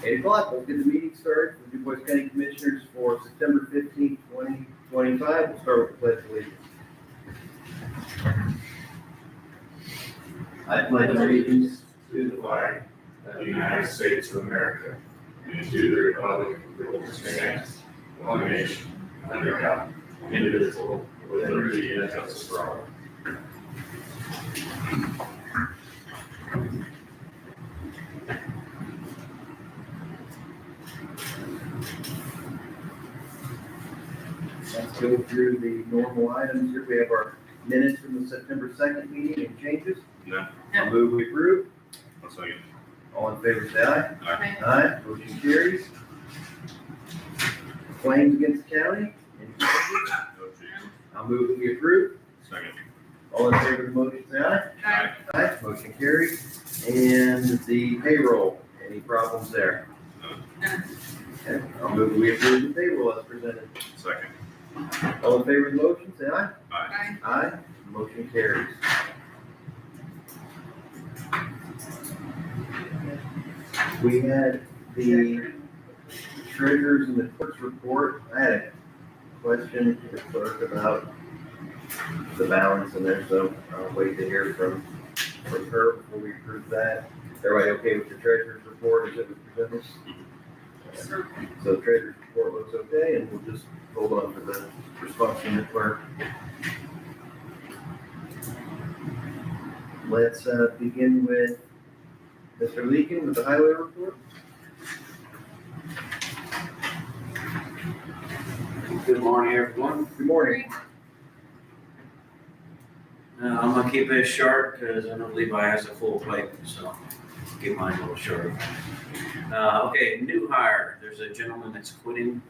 8 o'clock, let's get the meeting started for the Du Bois County Commissioners for September 15th, 2025. We'll start with the Pledge of Allegiance. I pledge allegiance to the flag of the United States of America and to the republic for which it stands, one nation, under God, indivisible, with liberty and justice for all. Let's go through the normal items here. We have our minutes from the September 2nd meeting and changes. No. I'll move we approve. One second. All in favor, say aye. Aye. Aye, motion carries. Claims against the county. Any changes? No change. I'll move that we approve. Second. All in favor of the motion, say aye. Aye. Aye, motion carries. And the payroll, any problems there? No. Okay, I'll move that we approve the payroll as presented. Second. All in favor of the motion, say aye. Aye. Aye, motion carries. We had the treasurer's and the clerk's report. I had a question to the clerk about the balance in there, so I'll wait to hear from her before we approve that. Everybody okay with the treasurer's report as it was presented? So the treasurer's report looks okay, and we'll just hold on for the response from the clerk. Let's begin with Mr. Leakin with the highway report. Good morning, everyone. Good morning. I'm gonna keep it short because I know Levi has a full plate, so keep mine a little short. Okay, new hire. There's a gentleman that's quitting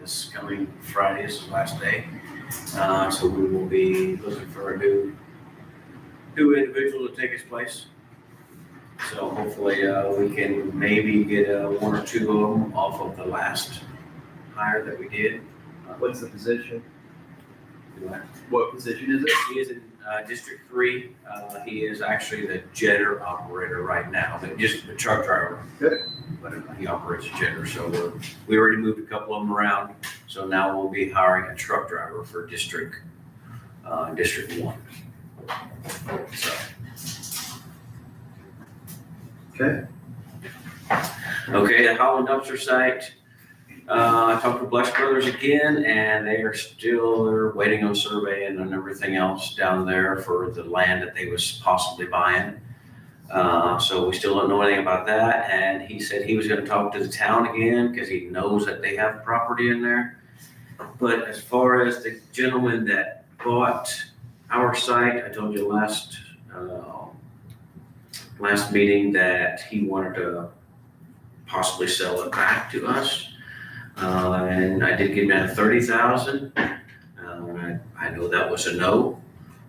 this coming Friday. Is his last day. So we will be looking for a new individual to take his place. So hopefully we can maybe get one or two of them off of the last hire that we did. What's the position? What position is it? He is in District 3. He is actually the jetter operator right now, but just the truck driver. Good. But he operates a jetter, so we already moved a couple of them around. So now we'll be hiring a truck driver for District 1. So. Okay. Okay, the Holland dumpster site. I talked to Blex Brothers again, and they're waiting on surveying and everything else down there for the land that they was possibly buying. So we still don't know anything about that. And he said he was going to talk to the town again because he knows that they have property in there. But as far as the gentleman that bought our site, I told you last meeting that he wanted to possibly sell it back to us. And I did give him that $30,000. I know that was a no.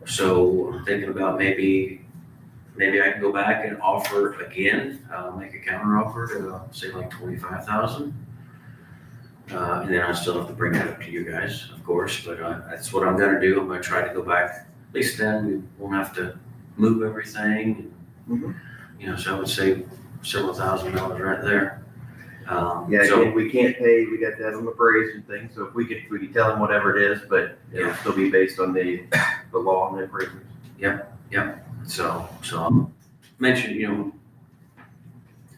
So I'm thinking about maybe I can go back and offer again, make a counter offer to say like $25,000. And then I still have to bring it up to you guys, of course, but that's what I'm gonna do. I'm gonna try to go back. At least then we won't have to move everything. Mhm. So I would save several $1,000s right there. Yeah, So- again, we can't pay, we got to have them appraised and things, so if we could tell them whatever it is, but it'll still be based on the law and the appraisals. So I'll mention,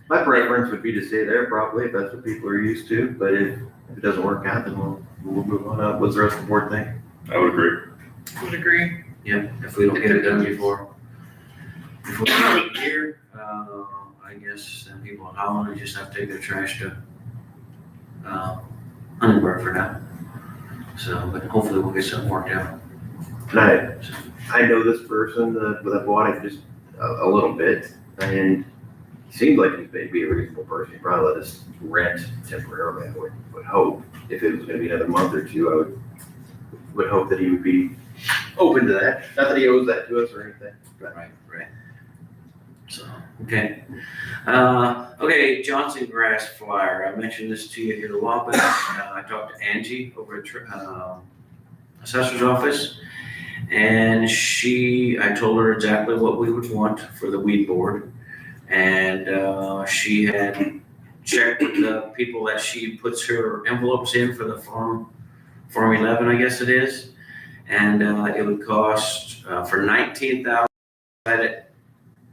My preference would be to stay there probably, if that's what people are used to, but if it doesn't work out, then we'll move on up. What's the rest of the board think? I would agree. Would agree. if we don't get it done before the end of the year, I guess then people in Holland just have to take their trash to Huntingburg for now. So, but hopefully we'll get something worked out. And I know this person that I bought it just a little bit, and he seems like he's maybe a reasonable person. He'd probably let us rent temporarily, I would hope. If it was gonna be another month or two, I would hope that he would be open to that. Not that he owes that to us or anything. but- Right. So, okay. Okay, Johnson Grass Flyer. I mentioned this to you here a while back. I talked to Angie over at Assessor's Office, and I told her exactly what we would want for the weed board. And she had check with the people that she puts her envelopes in for the Farm 11, I guess it is. And it would cost for 19,000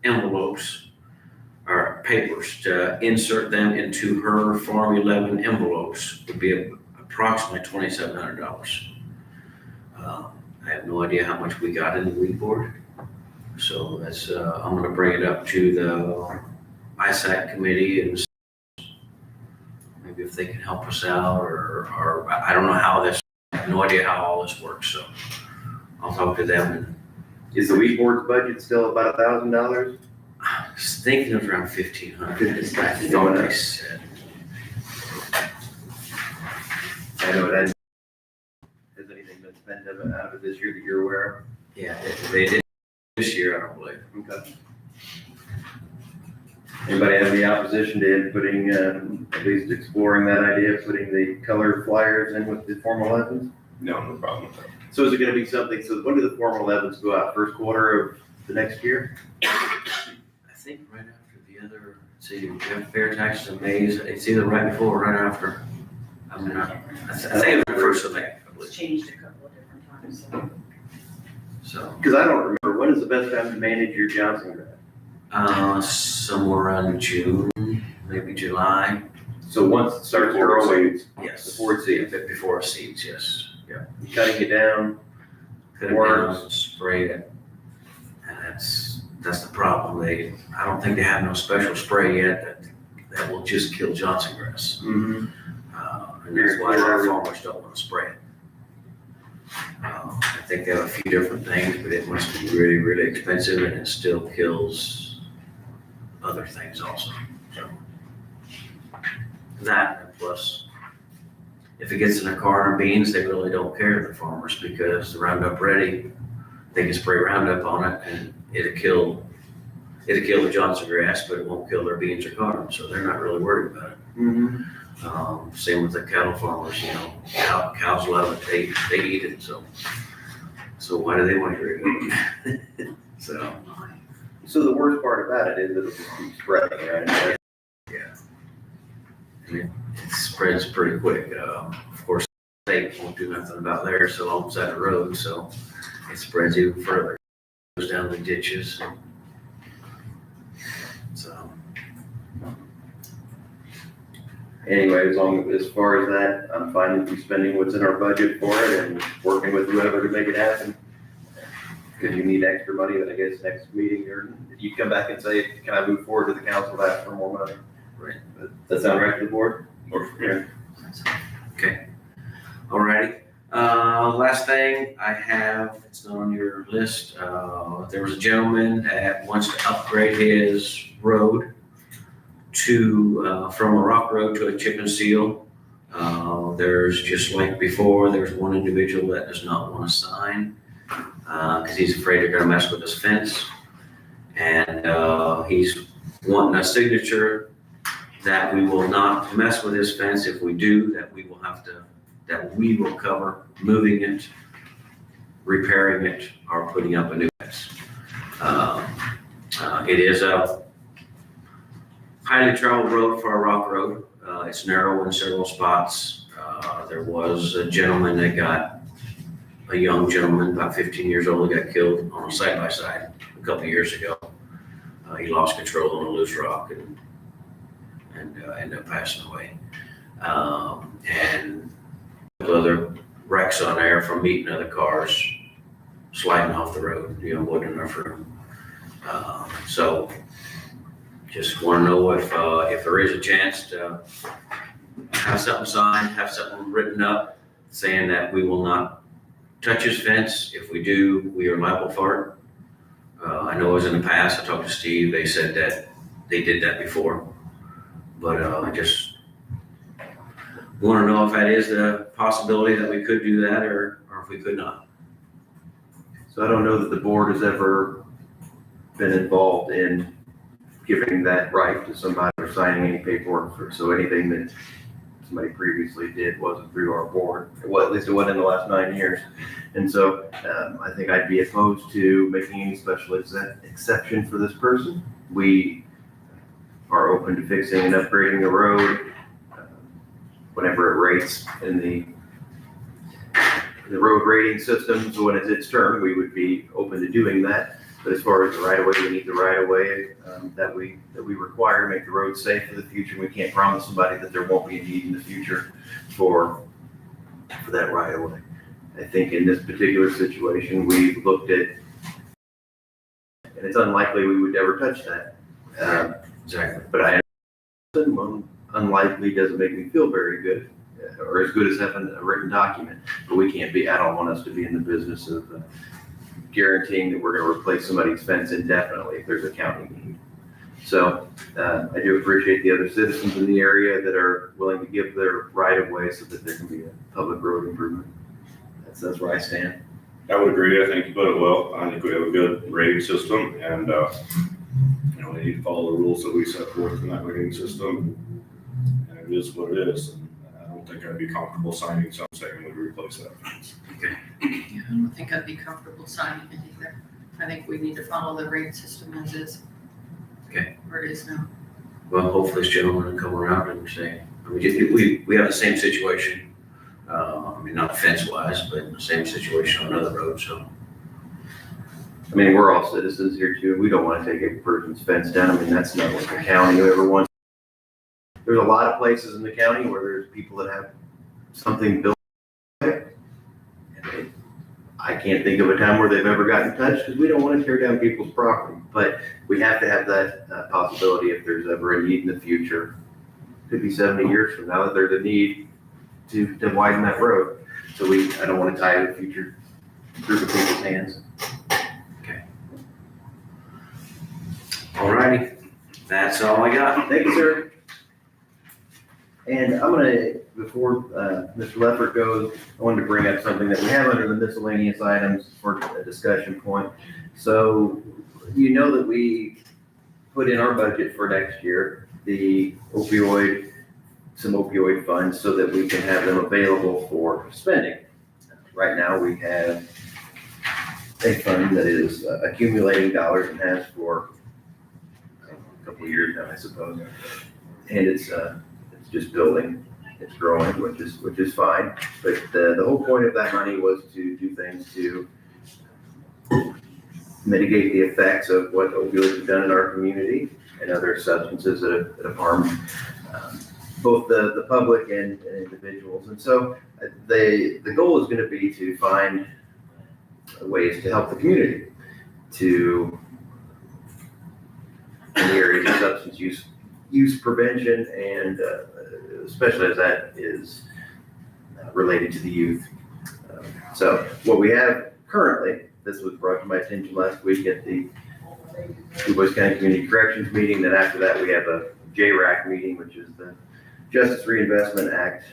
envelopes or papers to insert them into her Farm 11 envelopes would be approximately $2,700. I have no idea how much we got in the weed board. So that's, I'm gonna bring it up to the ISAC committee and maybe if they can help us out or I don't know how this, I have no idea how all this works, so I'll talk to them. And Is the weed board's budget still about $1,000? I was thinking it was around 1,500. It's I thought they said. I know it has anything been spent out of it this year that you're aware of? Yeah, they did this year, I don't believe. Okay. Anybody have any opposition to putting, at least exploring that idea, of putting the color flyers in with the Form 11s? No, no problem with that. So is it gonna be something, so when do the Form 11s go out, first quarter of the next year? I think right after the other, see, we have fair taxes in May, it's either right before or right after. I mean, I think it was the first of May, I It's believe. changed a couple of different times, so. So, Because I don't remember, when is the best time to manage your Johnson grass? somewhere around June, maybe July. So once it starts growing, Yes. Before it seeds. Yeah, before it seeds, yes. Yeah. you're cutting it down, Cut it down, spray it. And that's the problem. I don't think they have no special spray yet that will just kill Johnson grass. And that's why a lot of farmers don't want to spray it. I think they have a few different things, but it must be really, really expensive and it still kills other things also. So that, and plus, if it gets in a corn or beans, they really don't care, the farmers, because the Roundup Ready, they can spray Roundup on it and it'll kill the Johnson grass, but it won't kill their beans or corn, so they're not really worried about it. Same with the cattle farmers, you know, cows love it, they eat it, so why do they want to hear it? So, So the worst part about it is it'll just keep spreading, right? yeah. And it spreads pretty quick. Of course, they won't do nothing about theirs so long beside the road, so it spreads even further. It goes down the ditches. So, Anyway, as far as that, I'm fine with you spending what's in our budget for it and working with whoever to make it happen. Because you need extra money, then I guess next meeting, or you come back and say, can I move forward to the council to ask for more money? right. Does that sound right to the board? Works for me. Okay. Alrighty. Last thing I have, it's not on your list. There was a gentleman that wants to upgrade his road from a rock road to a chip and seal. There's just like before, there's one individual that does not want to sign because he's afraid they're going to mess with his fence. And he's wanting a signature that we will not mess with his fence. If we do, that we will cover moving it, repairing it, or putting up a new fence. It is a highly traveled road for a rock road. It's narrow in several spots. There was a gentleman that a young gentleman, about 15 years old, that got killed on a side-by-side a couple of years ago. He lost control on a loose rock and ended up passing away. And a couple other wrecks on there from meeting other cars, sliding off the road, wasn't enough room. So just want to know if there is a chance to have something signed, have something written up saying that we will not touch his fence. If we do, we are liable for it. I know it was in the past, I talked to Steve, they said that they did that before. But I just want to know if that is the possibility that we could do that or if we could not. So I don't know that the board has ever been involved in giving that right to somebody or signing any paperwork for, so anything that somebody previously did wasn't through our board. Well, at least it wasn't in the last 9 years. And so I think I'd be opposed to making any special exception for this person. We are open to fixing and upgrading the road whenever it rates in the road rating systems. When it's its turn, we would be open to doing that. But as far as the right of way, we need the right of way that we require to make the road safe for the future. We can't promise somebody that there won't be a need in the future for that right of way. I think in this particular situation, we've looked at, and it's unlikely we would ever touch that. Exactly. But I understand unlikely doesn't make me feel very good, or as good as having a written document. But we can't be, I don't want us to be in the business of guaranteeing that we're going to replace somebody's fence indefinitely if there's a county need. So I do appreciate the other citizens in the area that are willing to give their right of way so that there can be a public road improvement. That's where I stand. I would agree. I think you put it well. I think we have a good rating system, and we need to follow the rules that we set forth in that rating system. And it is what it is. And I don't think I'd be comfortable signing something saying we replace that fence. Yeah, I don't think I'd be comfortable signing it either. I think we need to follow the rate system as is. Okay. Where it is now. Well, hopefully this gentleman will come around and say, we have the same situation. I mean, not fence wise, but the same situation on another road, so. I mean, we're all citizens here too. We don't want to take a person's fence down. I mean, that's not what the county ever wants. There's a lot of places in the county where there's people that have something built. I can't think of a time where they've ever gotten touched because we don't want to tear down people's property. But we have to have that possibility if there's ever a need in the future. Could be 70 years from now that there's a need to widen that road. So I don't want to tie the future group of people's hands. Alrighty, that's all I got. Thank you, sir. And I'm gonna, before Mr. Leffert goes, I wanted to bring up something that we have under the miscellaneous items for a discussion point. So you know that we put in our budget for next year, some opioid funds so that we can have them available for spending. Right now we have a fund that is accumulating dollars and has for a couple of years now, I suppose. And it's just building, it's growing, which is fine. But the whole point of that money was to do things to mitigate the effects of what opioids have done in our community and other substances that have harmed both the public and individuals. And so the goal is going to be to find ways to help the community in the areas of substance use prevention, and especially as that is related to the youth. So what we have currently, this was brought to my attention last week at the DuBois County Community Corrections meeting. Then after that, we have a JRAC meeting, which is the Justice Reinvestment Act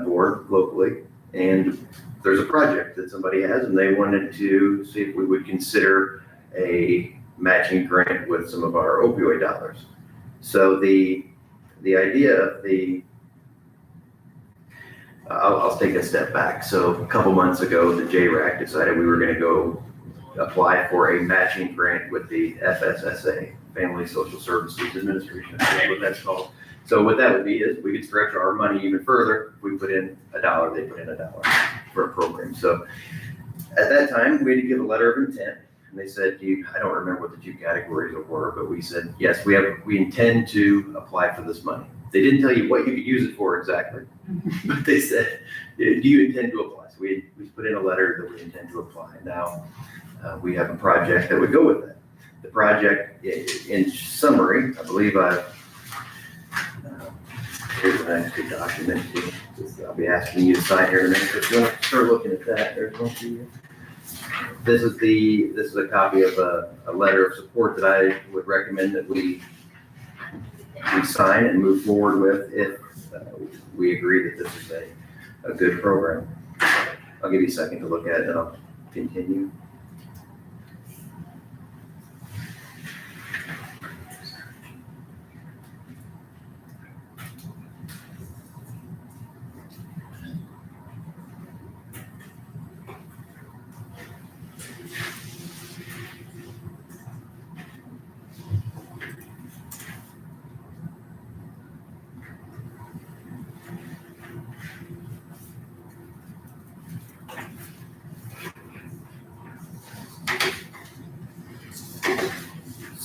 board locally. And there's a project that somebody has, and they wanted to see if we would consider a matching grant with some of our opioid dollars. So the idea of I'll take a step back. So a couple months ago, the JRAC decided we were going to go apply for a matching grant with the FSSA, Family Social Services Administration. That's what that's called. So what that would be is we could stretch our money even further. If we put in $1, they put in $1 for a program. So at that time, we had to give a letter of intent. And they said, I don't remember what the two categories were, but we said, yes, we intend to apply for this money. They didn't tell you what you could use it for exactly, but they said, do you intend to apply? So we put in a letter that we intend to apply. Now we have a project that would go with that. The project, in summary, I believe here's an extra document. I'll be asking you to sign here in a minute. If you want to start looking at that, there's one for you. This is a copy of a letter of support that I would recommend that we sign and move forward with if we agree that this is a good program. I'll give you a second to look at it and I'll continue.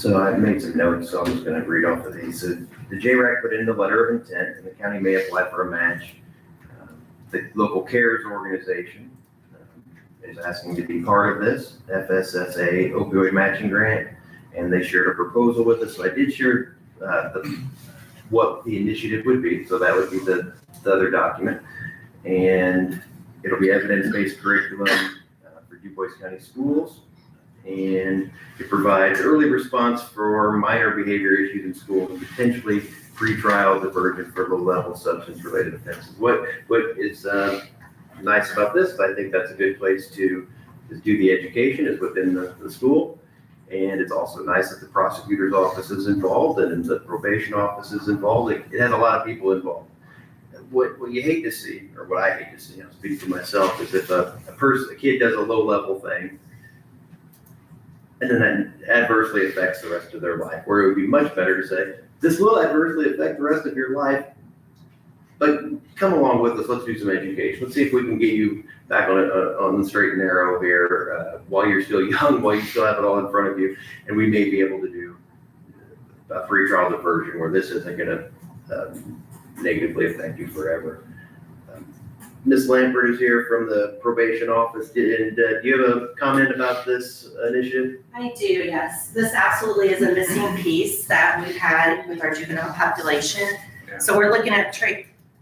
So I made some notes, so I'm just gonna read off of these. So the JRAC put in the letter of intent, and the county may apply for a match. The local CARES organization is asking to be part of this FSSA opioid matching grant, and they shared a proposal with us. So I did share what the initiative would be, so that would be the other document. And it'll be evidence-based curriculum for DuBois County schools. And it provides early response for minor behavior issues in school and potentially pretrial diversion for low-level substance-related offenses. What is nice about this is I think that's a good place to do the education is within the school. And it's also nice that the prosecutor's office is involved and the probation office is involved. It has a lot of people involved. What you hate to see, or what I hate to see, I'll speak for myself, is if a kid does a low-level thing, and then that adversely affects the rest of their life, where it would be much better to say, this will adversely affect the rest of your life, but come along with us, let's do some education. Let's see if we can get you back on the straight and narrow here while you're still young, while you still have it all in front of you, and we may be able to do a free trial diversion where this isn't gonna negatively affect you forever. Ms. Lampert is here from the probation office. And do you have a comment about this initiative? I do, yes. This absolutely is a missing piece that we've had with our juvenile population. So we're looking at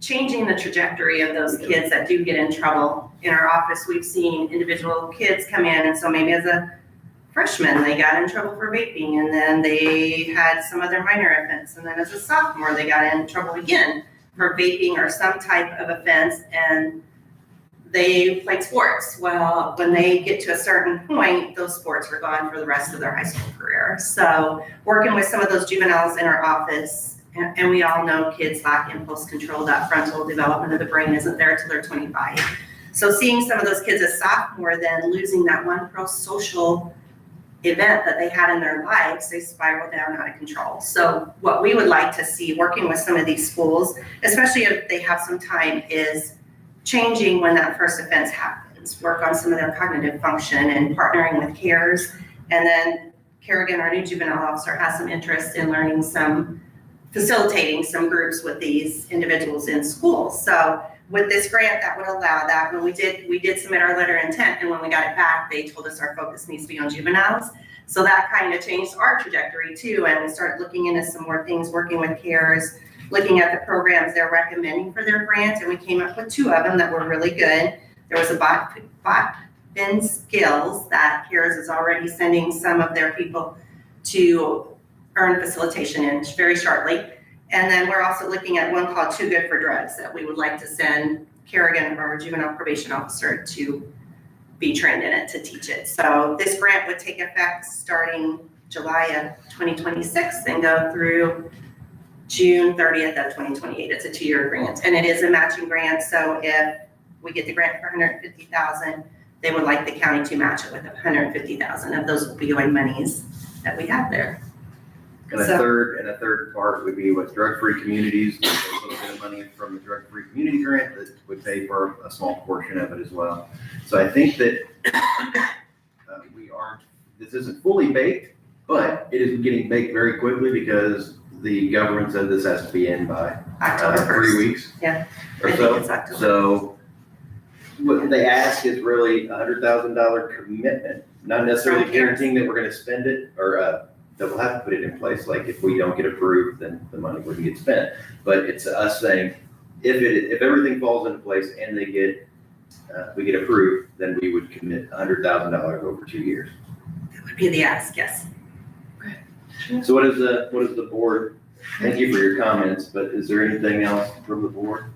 changing the trajectory of those kids that do get in trouble. In our office, we've seen individual kids come in, and so maybe as a freshman, they got in trouble for vaping, and then they had some other minor offense, and then as a sophomore, they got in trouble again for vaping or some type of offense, and they played sports. Well, when they get to a certain point, those sports are gone for the rest of their high school career. So working with some of those juveniles in our office, and we all know kids lack impulse control, that frontal development of the brain isn't there till they're 25. So seeing some of those kids as sophomore, then losing that one pro-social event that they had in their lives, they spiral down out of control. So what we would like to see working with some of these schools, especially if they have some time, is changing when that first offense happens, work on some of their cognitive function and partnering with CARES. And then Kerrigan, our new juvenile officer, has some interest in facilitating some groups with these individuals in school. So with this grant, that would allow that. When we did submit our letter of intent, and when we got it back, they told us our focus needs to be on juveniles. So that kind of changed our trajectory too, and we started looking into some more things, working with CARES, looking at the programs they're recommending for their grant, and we came up with 2 of them that were really good. There was a bot bin skills that CARES is already sending some of their people to earn facilitation in very shortly. And then we're also looking at one called Too Good for Drugs that we would like to send Kerrigan, our juvenile probation officer, to be trained in it, to teach it. So this grant would take effect starting July of 2026 and go through June 30th of 2028. It's a 2-year grant, and it is a matching grant. So if we get the grant for $150,000, they would like the county to match it with $150,000 of those opioid monies that we have there. And a third part would be with drug-free communities. There's a little bit of money from the drug-free community grant that would pay for a small portion of it as well. So I think that this isn't fully baked, but it is getting baked very quickly because the government said this has to be in by October 1st. 3 weeks. Yeah, Or I so. think it's October. So what they ask is really a $100,000 commitment, not necessarily From CARES. guaranteeing that we're gonna spend it or that we'll have to put it in place. Like if we don't get approved, then the money wouldn't get spent. But it's us saying, if everything falls into place and we get approved, then we would commit $100,000 over 2 years. That would be the ask, yes. So what is the board? Thank you for your comments, but is there anything else from the board?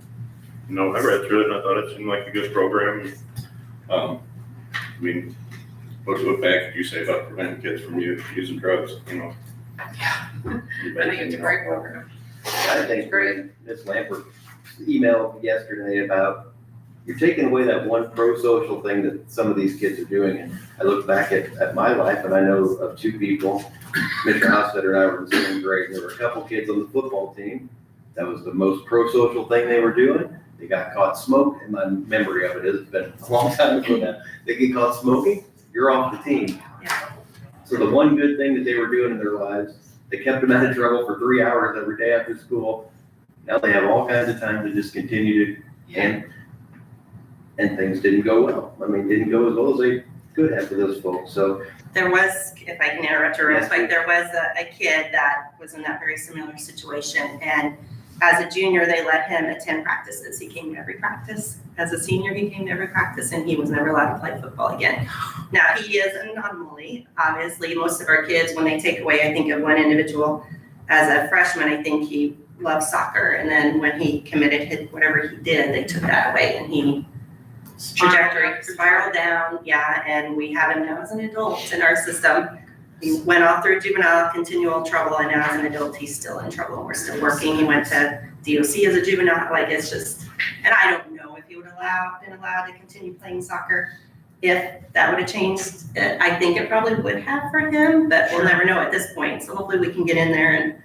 No, I read through it and I thought it seemed like a good program. I mean, what back you say about preventing kids from using drugs, you know? I think it's a great program. I think Great. Ms. Lampert emailed yesterday about, you're taking away that one pro-social thing that some of these kids are doing. And I look back at my life and I know of 2 people, Mr. Hofstetter and I were in 7th grade. There were a couple kids on the football team. That was the most pro-social thing they were doing. They got caught smoking, and my memory of it is, it's been a long time ago now. They get caught smoking, you're off the team. Yeah. So the one good thing that they were doing in their lives, they kept them out of trouble for 3 hours every day after school. Now they have all kinds of time to just continue to, and things didn't go well. I mean, didn't go as well as they could have for those folks, so. There was, if I can interrupt you real Yes, quick, there was a kid that was in that very similar situation. And as a junior, they let him attend practices. He came to every practice. As a senior, he came to every practice and he was never allowed to play football again. Now, he is an anomaly. Obviously, most of our kids, when they take away, I think of one individual, as a freshman, I think he loved soccer. And then when he committed whatever he did, they took that away and he trajectory spiraled down, and we have him now as an adult in our system. He went off through juvenile, continual trouble, and now as an adult, he's still in trouble, and we're still working. He went to DOC as a juvenile, like, it's just, and I don't know if he would been allowed to continue playing soccer, if that would have changed. I think it probably would have for him, but we'll never know at this point, so hopefully we can get in there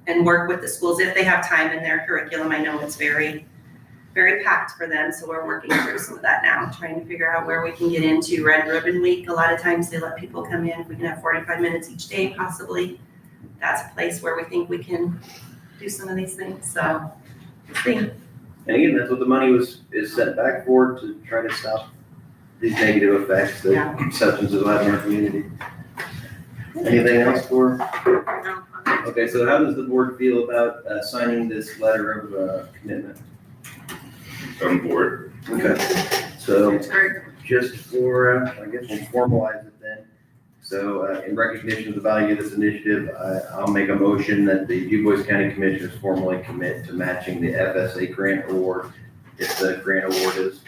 and work with the schools if they have time in their curriculum. I know it's very packed for them, so we're working through some of that now, trying to figure out where we can get into Red Ribbon Week. A lot of times they let people come in, if we can have 45 minutes each day possibly. That's a place where we think we can do some of these things, so we'll see. And again, that's what the money is sent back for, to try to stop these negative effects that substances have in our community. Anything else for? No, Okay, so how does the board feel about signing this letter of commitment? On board. Okay, so it's great. just for, I guess we'll formalize it then. So in recognition of the value of this initiative, I'll make a motion that the DuBois County Commissioners formally commit to matching the FSA grant award if the grant award is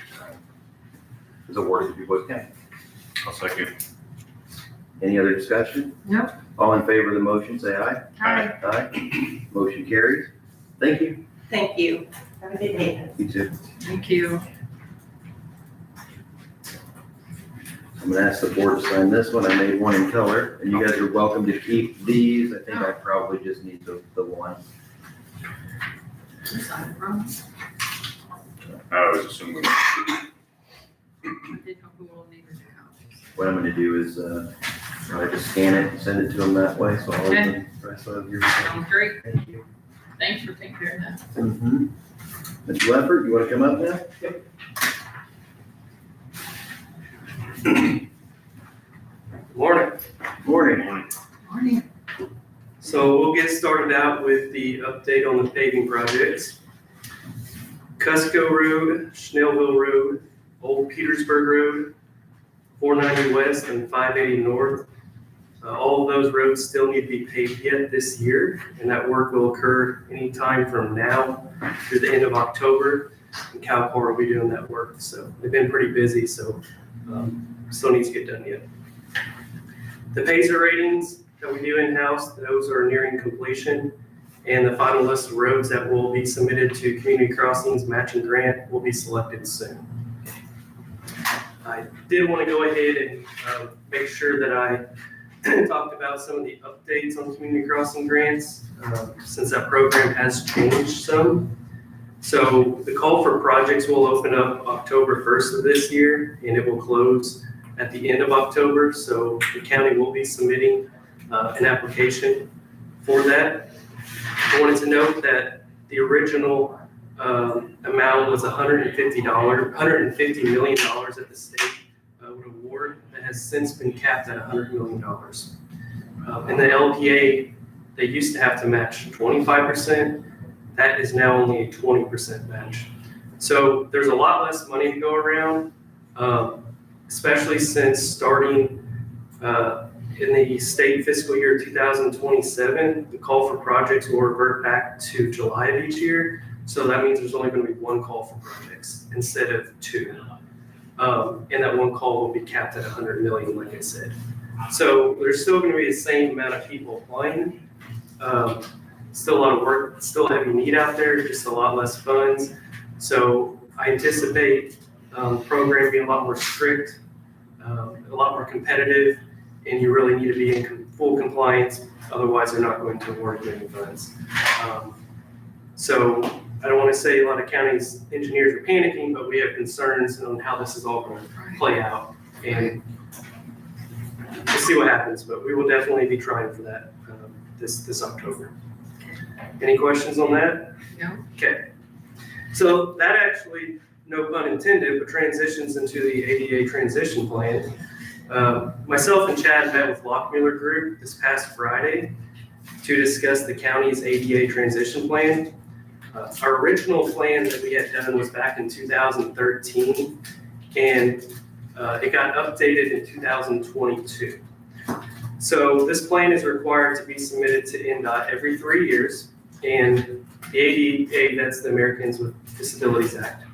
awarded to DuBois County. I'll second. Any other discussion? Nope. All in favor of the motion, say aye. Hi. Aye. Motion carries. Thank you. Thank you. Have a good day. You too. Thank you. I'm gonna ask the board to sign this one. I made one in color, and you guys are welcome to keep these. I think I probably just need the one. Sign it wrong. I was assuming. I did hope we will need it now. What I'm gonna do is, I just scan it and send it to them that way, so I'll Okay. open the rest of your. Sounds great. Thank you. Thanks for taking care of that. Mm-hmm. Mr. Leffert, you wanna come up now? Yep. Morning. Morning. Morning. So we'll get started out with the update on the paving projects. Cusco Road, Schnellville Road, Old Petersburg Road, 490 West and 580 North. All of those roads still need to be paved yet this year, and that work will occur anytime from now through the end of October. And Calcor will be doing that work, so they've been pretty busy, so still needs to get done yet. The Pacer ratings that we do in-house, those are nearing completion, and the final list of roads that will be submitted to Community Crossings Matching Grant will be selected soon. I did want to go ahead and make sure that I talked about some of the updates on Community Crossing grants, since that program has changed some. So the call for projects will open up October 1st of this year, and it will close at the end of October. So the county will be submitting an application for that. I wanted to note that the original amount was $150 million that the state would award. That has since been capped at $100 million. In the LPA, they used to have to match 25%. That is now only a 20% match. So there's a lot less money to go around, especially since starting in the state fiscal year 2027, the call for projects will revert back to July of each year. So that means there's only going to be one call for projects instead of two. And that one call will be capped at 100 million, like I said. So there's still going to be the same amount of people applying. Still a lot of work, still a heavy need out there, just a lot less funds. So I anticipate the program being a lot more strict, a lot more competitive, and you really need to be in full compliance. Otherwise, they're not going to award you any funds. So I don't want to say a lot of counties engineers are panicking, but we have concerns on how this is all going to play out. And we'll see what happens, but we will definitely be trying for that this October. Any questions on that? No. Okay. So that actually, no pun intended, but transitions into the ADA transition plan. Myself and Chad met with Lockmuller Group this past Friday to discuss the county's ADA transition plan. Our original plan that we had done was back in 2013, and it got updated in 2022. So this plan is required to be submitted to NDOT every 3 years, and the ADA, that's the Americans with Disabilities Act.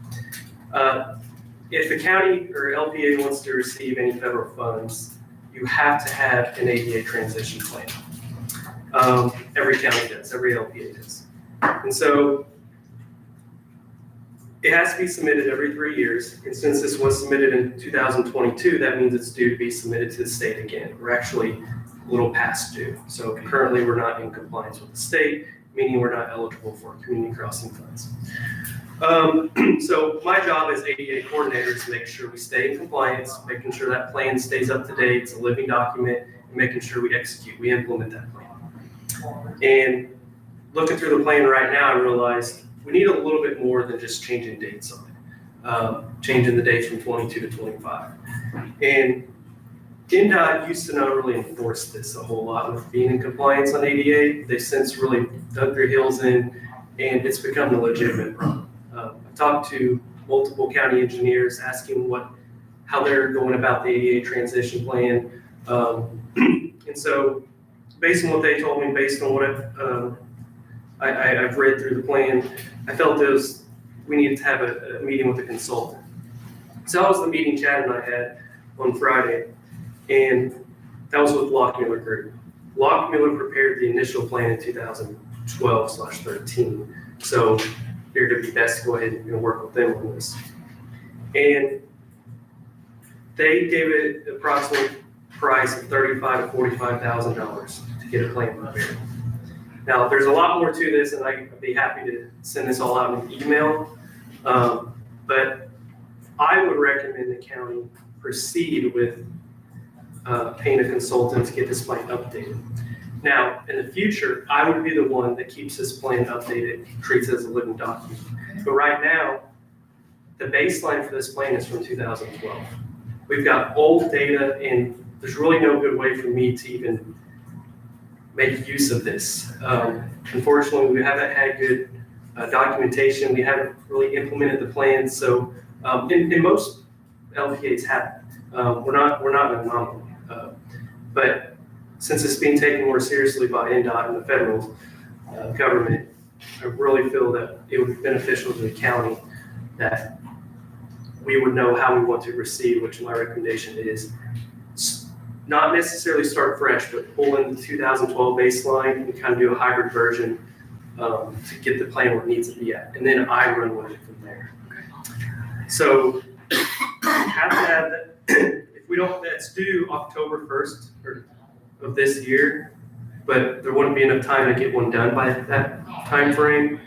If the county or LPA wants to receive any federal funds, you have to have an ADA transition plan. Every county does, every LPA does. And so it has to be submitted every 3 years. And since this was submitted in 2022, that means it's due to be submitted to the state again. We're actually a little past due. So currently we're not in compliance with the state, meaning we're not eligible for community crossing funds. So my job as ADA coordinator is to make sure we stay in compliance, making sure that plan stays up to date, it's a living document, and making sure we execute, we implement that plan. And looking through the plan right now, I realized we need a little bit more than just changing dates on it, changing the dates from 22 to 25. And NDOT used to not really enforce this a whole lot with being in compliance on ADA. They've since really dug their heels in, and it's become a legitimate problem. I've talked to multiple county engineers asking how they're going about the ADA transition plan. And so based on what they told me, based on what I've read through the plan, I felt we needed to have a meeting with a consultant. So that was the meeting Chad and I had on Friday, and that was with Lockmuller Group. Lockmuller prepared the initial plan in 2012/13. So figured it'd be best to go ahead and work with them on this. And they gave it an approximate price of $35,000 to $45,000 to get a plan prepared. Now, there's a lot more to this, and I'd be happy to send this all out in an email. But I would recommend the county proceed with paying a consultant to get this plan updated. Now, in the future, I would be the one that keeps this plan updated, treats it as a living document. But right now, the baseline for this plan is from 2012. We've got old data, and there's really no good way for me to even make use of this. Unfortunately, we haven't had good documentation. We haven't really implemented the plan. So, and most LPAs have. We're not an anomaly. But since it's being taken more seriously by NDOT and the federal government, I really feel that it would be beneficial to the county that we would know how we want to proceed, which my recommendation is not necessarily start fresh, but pull in the 2012 baseline and kind of do a hybrid version to get the plan where it needs to be at. And then I run with it from there. So have to have that. If we don't, that's due October 1st of this year, but there wouldn't be enough time to get one done by that time frame.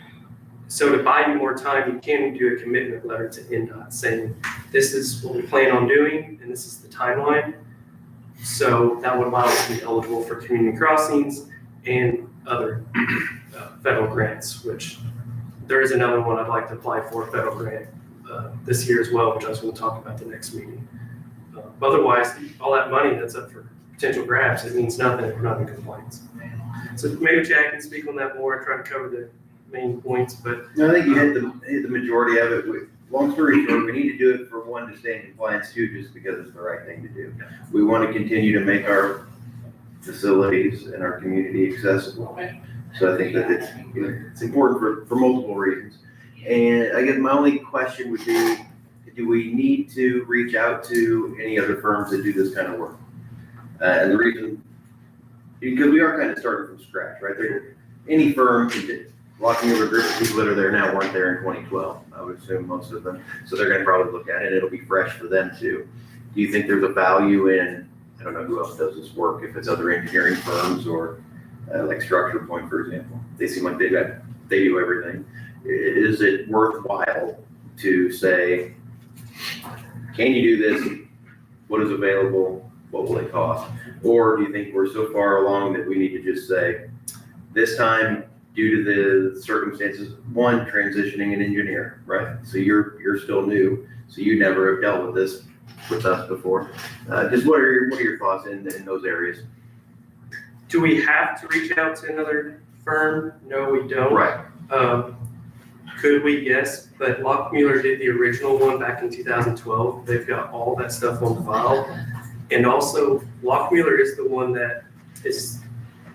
So to buy you more time, you can do a commitment letter to NDOT saying, this is what we plan on doing, and this is the timeline. So that would allow us to be eligible for community crossings and other federal grants, which there is another one I'd like to apply for, a federal grant this year as well, which I was going to talk about the next meeting. Otherwise, all that money that's up for potential grabs, it means nothing if we're not in compliance. So maybe Chad can speak on that more, try to cover the main points, but. No, I think you hit the majority of it. Long story short, we need to do it for one, to stay in compliance, two, just because it's the right thing to do. We want to continue to make our facilities and our community accessible. So I think that it's important for multiple reasons. And I guess my only question would be, do we need to reach out to any other firms that do this kind of work? And the reason, because we are kind of starting from scratch, right? Any firm can do. Lockmuller Group, the people that are there now weren't there in 2012. I would assume most of them. So they're going to probably look at it. It'll be fresh for them too. Do you think there's a value in, I don't know who else does this work, if it's other engineering firms or like Structure Point, for example? They seem like they do everything. Is it worthwhile to say, can you do this? What is available? what will it cost? Or do you think we're so far along that we need to just say, this time, due to the circumstances, one, transitioning an engineer, right? So you're still new, so you never have dealt with this with us before. Just what are your thoughts in those areas? Do we have to reach out to another firm? No, we don't. Right. Could we? Yes, but Lockmuller did the original one back in 2012. They've got all that stuff on file. And also, Lockmuller is the one that is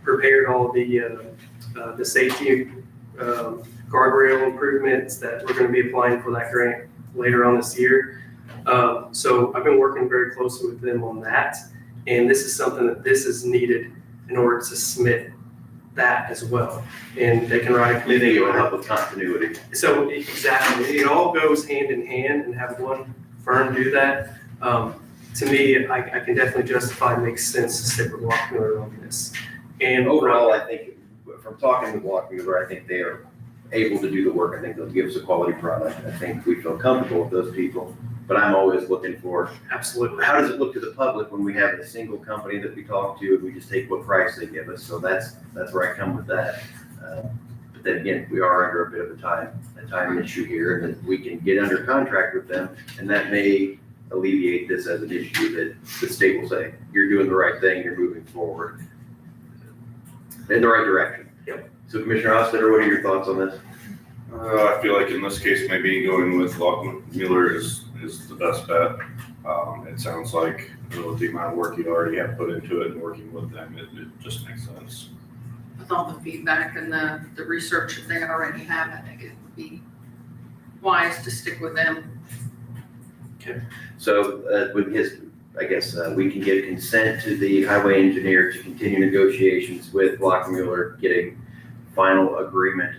prepared all the safety guardrail improvements that we're going to be applying for that grant later on this year. So I've been working very closely with them on that. And this is something that this is needed in order to submit that as well. And they can write a They think it will help with continuity. So exactly, it all goes hand in hand, and have one firm do that. To me, I can definitely justify, it makes sense to stick with Lockmuller on this. And Overall, I think, from talking with Lockmuller, I think they are able to do the work. I think they'll give us a quality product. I think we feel comfortable with those people, but I'm always looking for, absolutely. how does it look to the public when we have a single company that we talk to and we just take what price they give us? So that's where I come with that. But then again, we are under a bit of a time issue here, and that we can get under contract with them, and that may alleviate this as an issue that the state will say, you're doing the right thing, you're moving forward in the right direction. Yep. So Commissioner Hostetter, what are your thoughts on this? I feel like in this case, maybe going with Lockmuller is the best bet. It sounds like, with the amount of work you already have put into it and working with them, it just makes sense. With all the feedback and the research that they already have, I think it would be wise to stick with them. So with his, I guess, we can give consent to the highway engineer to continue negotiations with Lockmuller, get a final agreement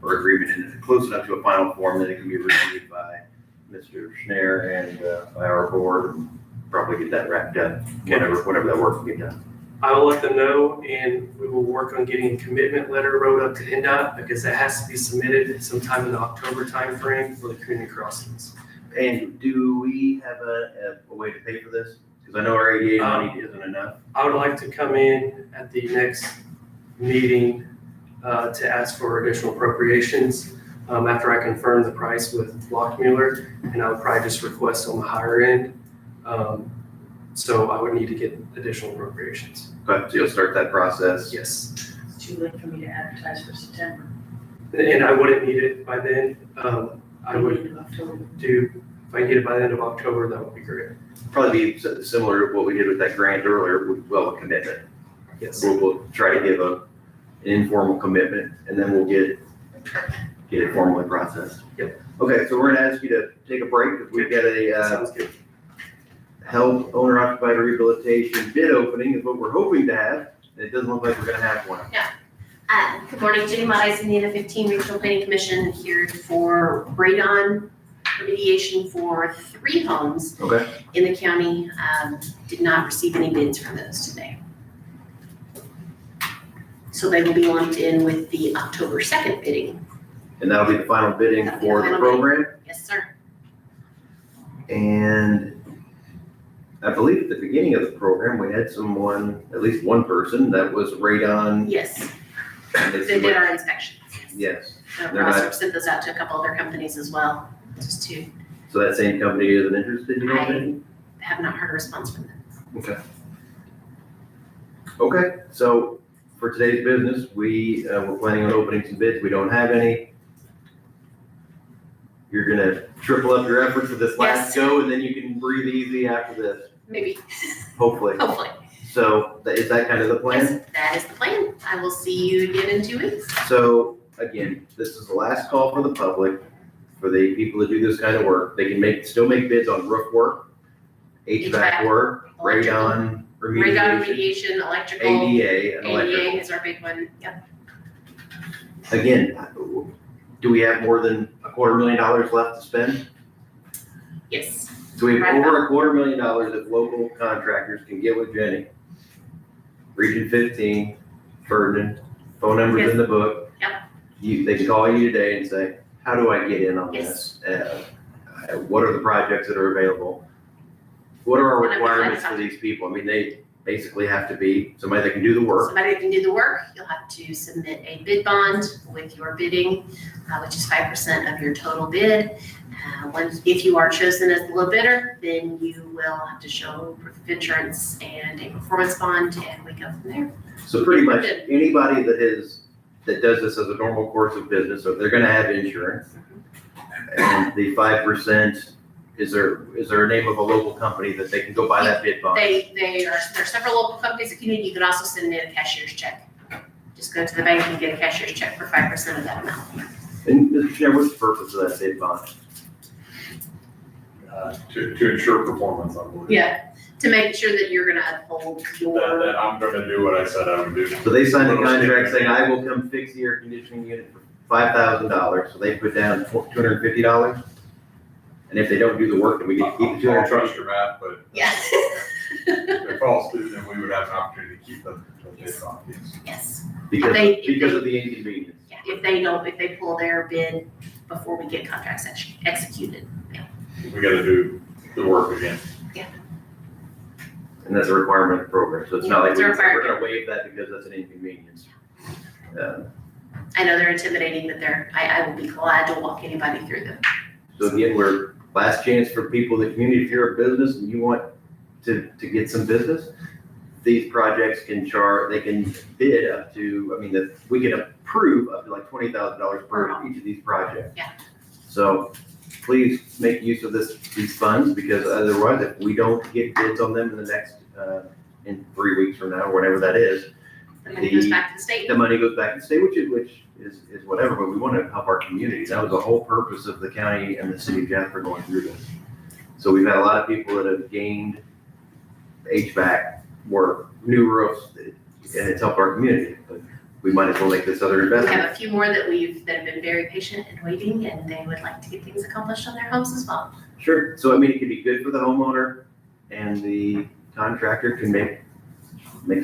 in close enough to a final form that it can be reviewed by Mr. Schneier and by our board, and probably get that wrapped up whenever that work can get done. I will let them know, and we will work on getting a commitment letter wrote up to NDOT, because that has to be submitted sometime in the October timeframe for the community crossings. And do we have a way to pay for this? Because I know our ADA money isn't enough. I would like to come in at the next meeting to ask for additional appropriations after I confirm the price with Lockmuller, and I would probably just request on the higher end. So I would need to get additional appropriations. But you'll start that process. Yes. It's too late for me to advertise for September. And I wouldn't need it by then. I would End of October. do, if I can get it by the end of October, that would be great. Probably be similar to what we did with that grant earlier, well, a commitment. Yes. We'll try to give an informal commitment, and then we'll get it formally processed. Yep. Okay, so we're gonna ask you to take a break, because we've got a Sounds good. health owner occupied rehabilitation bid opening is what we're hoping to have. It doesn't look like we're gonna have one. Good morning, Jenny Mize, Indiana 15 Regional Planning Commission, here for radon remediation for 3 homes Okay. in the county. Did not receive any bids for those today. So they will be lumped in with the October 2nd bidding. And that'll be the final bidding That'll be for the the final program. Yes, sir. And I believe at the beginning of the program, we had at least one person that was radon. Yes, and they did our inspections. Yes, We also sent those out to a couple other companies as well, just to, so that same company isn't interested, you know? I have not heard a response from them. Okay, so for today's business, we're planning on opening some bids. We don't have any. You're gonna triple up your efforts with this last Yes. go, and then you can breathe easy after this, Maybe, hopefully. hopefully. So is that kind of the plan? Yes, that is the plan. I will see you again in 2 weeks. So again, this is the last call for the public, for the people that do this kind of work. They can still make bids on roof work, HVAC work, radon Radon remediation, remediation, electrical, ADA, and ADA electrical. is our big one. Yep. Again, do we have more than $250,000 left to spend? Yes. So we have Right over $250,000 if local contractors can get with Jenny. Region 15, Ferdinand, phone number's in the book. Yep. They can call you today and say, how do I get in on Yes. this? What are the projects that are available? What are our When I put requirements lights for on. these people? I mean, they basically have to be somebody that can do the work. Somebody that can do the work, you'll have to submit a bid bond with your bidding, which is 5% of your total bid. If you are chosen as the low bidder, then you will have to show proof of insurance and a performance bond, and we go from there. So pretty much anybody that does this as a normal course of business, so they're gonna have insurance. And the 5%, is there a name of a local company that they can go buy that bid bond? There are several local companies that you can also send in a cashier's check. Just go to the bank and get a cashier's check for 5% of that amount. And Mr. Chair, what's the purpose of that bid bond? To ensure performance on board. Yeah, to make sure that you're gonna uphold your. That I'm gonna do what I said I would do. So they signed a contract saying, I will come fix the air conditioning unit for $5,000, so they put down $250? And if they don't do the work, then we get to keep the I'll $250? trust your math, but Yeah. if it falls through, then we would have an opportunity to keep the bid on, yes. Yes, Because If they- of the inconvenience. yeah, if they pull their bid before we get contracts executed, yeah. We gotta do the work again. And that's a requirement of the program, so it's not like It's a we're requirement. gonna waive that because that's an inconvenience. I know they're intimidating, but I will be glad to walk anybody through them. So again, we're last chance for people in the community, if you're a business and you want to get some business, these projects they can bid up to, we can approve up to like $20,000 per each of these projects. Yeah. So please make use of these funds, because otherwise, if we don't get bids on them in the next, in 3 weeks from now, or whatever that is, The money goes back to the state. the money goes back to the state, which is whatever, but we want to help our communities. That was the whole purpose of the county and the city of Jasper going through this. So we've had a lot of people that have gained HVAC work, new roofs, and it's helped our community, but we might as well make this other We investment. have a few more that have been very patient and waiting, and they would like to get things accomplished on their homes as well. Sure, so it could be good for the homeowner, and the contractor can make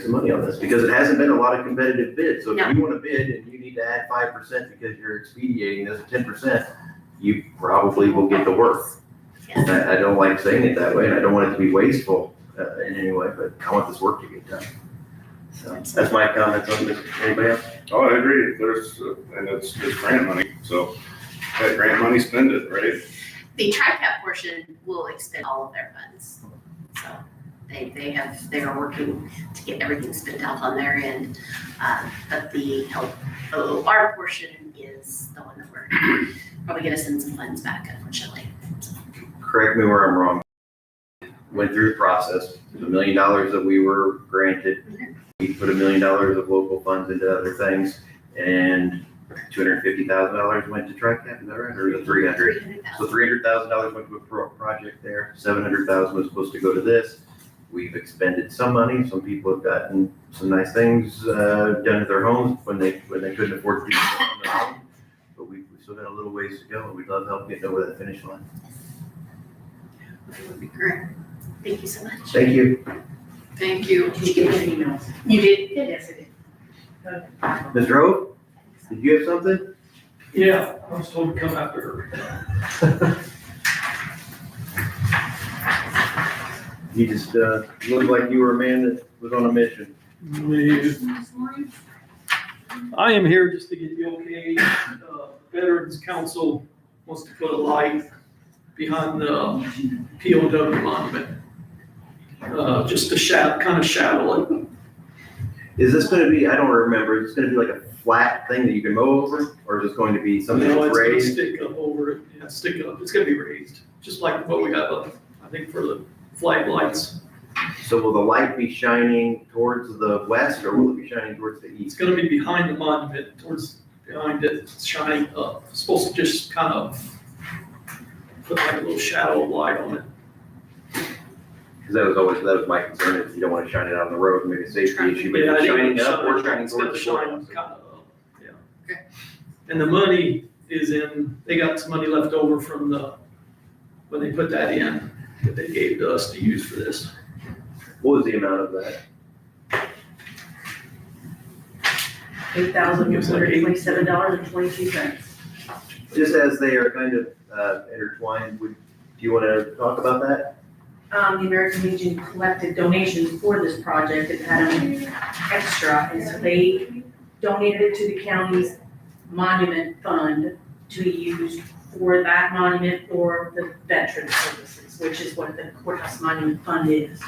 some money on this, because it hasn't been a lot of competitive bids. So if you want to bid and you need to add 5% because you're expediting this 10%, you probably will get the work. Yes. I don't like saying it that way, and I don't want it to be wasteful in any way, but I want this work to get done. So that's my comments on this. Anybody else? Oh, I agree, and it's grant money, so that grant money, spend it, right? The TriCap portion will expend all of their funds. So they are working to get everything spent out on their end. But the our portion is the one that we're probably gonna send some funds back, unfortunately. Correct me where I'm wrong. Went through the process. There's $1 million that we were granted. We put $1 million of local funds into other things, and $250,000 went to TriCap, is that right? Or is it 300? So $300,000 went to a project there. $700,000 was supposed to go to this. We've expended some money. Some people have gotten some nice things done to their homes when they couldn't afford to do something on their own. But we still got a little ways to go, and we'd love to help get over that finish line. That would be great. Thank you so much. Thank you. Thank you. Did you get my emails? You did? Yes, I did. Mr. Hope, did you have something? Yeah, I was told to come after her. You just looked like you were a man that was on a mission. I am here just to get the okay. Veterans Council wants to put a light behind the POW monument. Just to kind of shadow it. Is this gonna be, I don't remember, is this gonna be like a flat thing that you can mow over? Or is this going to be something No, that's it's gonna raised? stick up over it. Yeah, stick up. It's gonna be raised, just like what we got, I think, for the flag lights. So will the light be shining towards the west, or will it be shining towards the It's east? gonna be behind the monument, behind it, shining up. It's supposed to just kind of put like a little shadow of light on it. Because that was my concern, is you don't wanna shine it out on the road, maybe a safety issue, but Yeah, it's I think shining it's up or shine- shining it's gonna towards the shine courthouse. kind of up, yeah. Okay. And the money is they got some money left over from when they put that in, that they gave to us to use for this. What was the amount of that? $8,127.22. Just as they are kind of intertwined, do you wanna talk about that? the American Legion collected donations for this project and had an extra, and so they donated it to the county's monument fund to be used for that monument or the veteran services, which is what the courthouse monument fund is.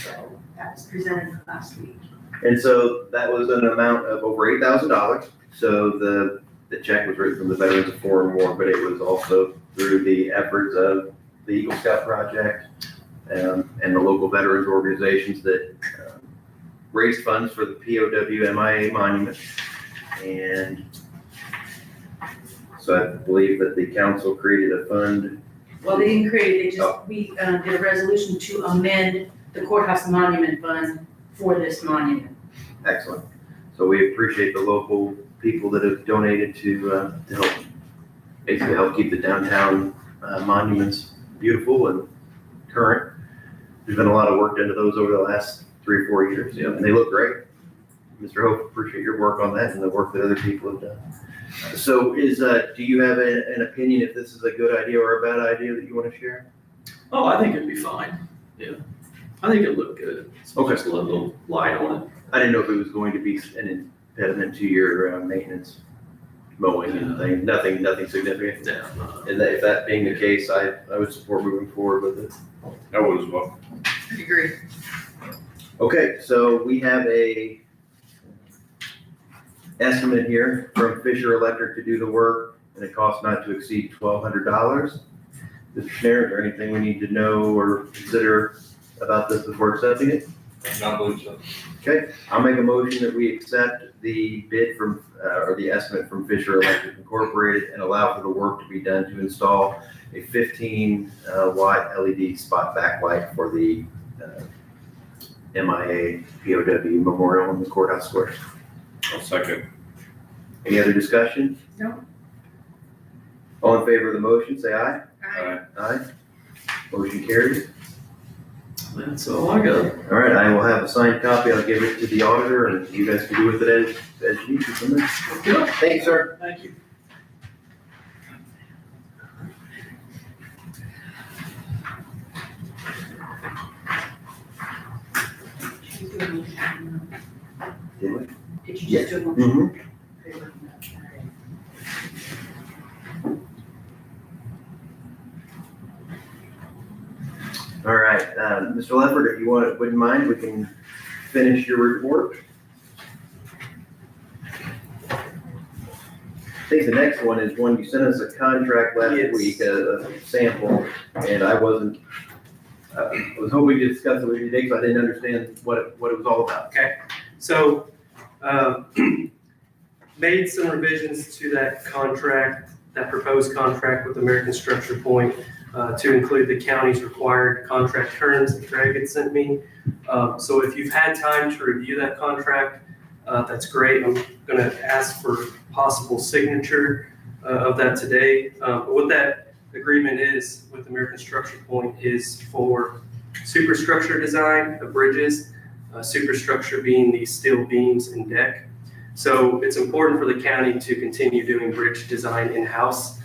So that was presented last week. And so that was an amount of over $8,000. So the check was written from the Veterans of Foreign War, but it was also through the efforts of the Eagle Scout Project and the local veterans organizations that raised funds for the POW MIA monument. And so I believe that the council created a fund. Well, they didn't create it, we did a resolution to amend the courthouse monument fund for this monument. Excellent. So we appreciate the local people that have donated to help, basically help keep the downtown monuments beautiful and current. There's been a lot of work into those over the last 3 or 4 years, and they look great. Mr. Hope, appreciate your work on that and the work that other people have done. So do you have an opinion if this is a good idea or a bad idea that you want to share? Oh, I think it'd be fine. Yeah. I think it'd look good. Okay. Just a little light on it. I didn't know if it was going to be an impediment to your maintenance mowing and things, nothing significant. Yeah. And if that being the case, I would support moving forward with it. I would as well. I agree. Okay, so we have a estimate here from Fisher Electric to do the work, and it costs not to exceed $1,200. Mr. Schneider, is there anything we need to know or consider about this before accepting it? Not believe so. Okay, I'll make a motion that we accept the bid from, or the estimate from Fisher Electric Incorporated and allow for the work to be done to install a 15 watt LED spot backlight for the MIA POW memorial in the courthouse square. I'll second. Any other discussion? No. All in favor of the motion, say aye. Aye. Aye. Motion carries. That's all I got. All right, I will have a signed copy. I'll give it to the auditor and you guys can do with it as you need to from there. Thank you, sir. Thank you. Did we? Did you just do a motion? Mm-hmm. All right, Mr. Leffert, if you wouldn't mind, we can finish your report. I think the next one is one, you sent us a contract last Yes. week, a sample, and I was hoping to discuss it with you today, because I didn't understand what it was all about. So, made some revisions to that contract, that proposed contract with American Structure Point, to include the county's required contract terms that Greg had sent me. So if you've had time to review that contract, that's great. I'm gonna ask for possible signature of that today. What that agreement is with American Structure Point is for superstructure design of bridges, superstructure being the steel beams and deck. So it's important for the county to continue doing bridge design in-house.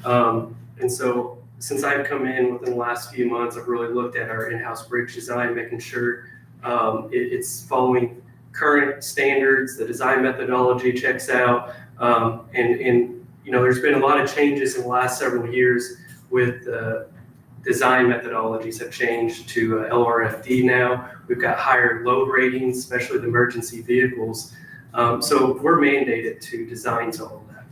And so since I've come in within the last few months, I've really looked at our in-house bridge design, making sure it's following current standards, the design methodology checks out. And you know, there's been a lot of changes in the last several years with design methodologies have changed to LRFD now. We've got higher load ratings, especially with emergency vehicles. So we're mandated to design to all of that.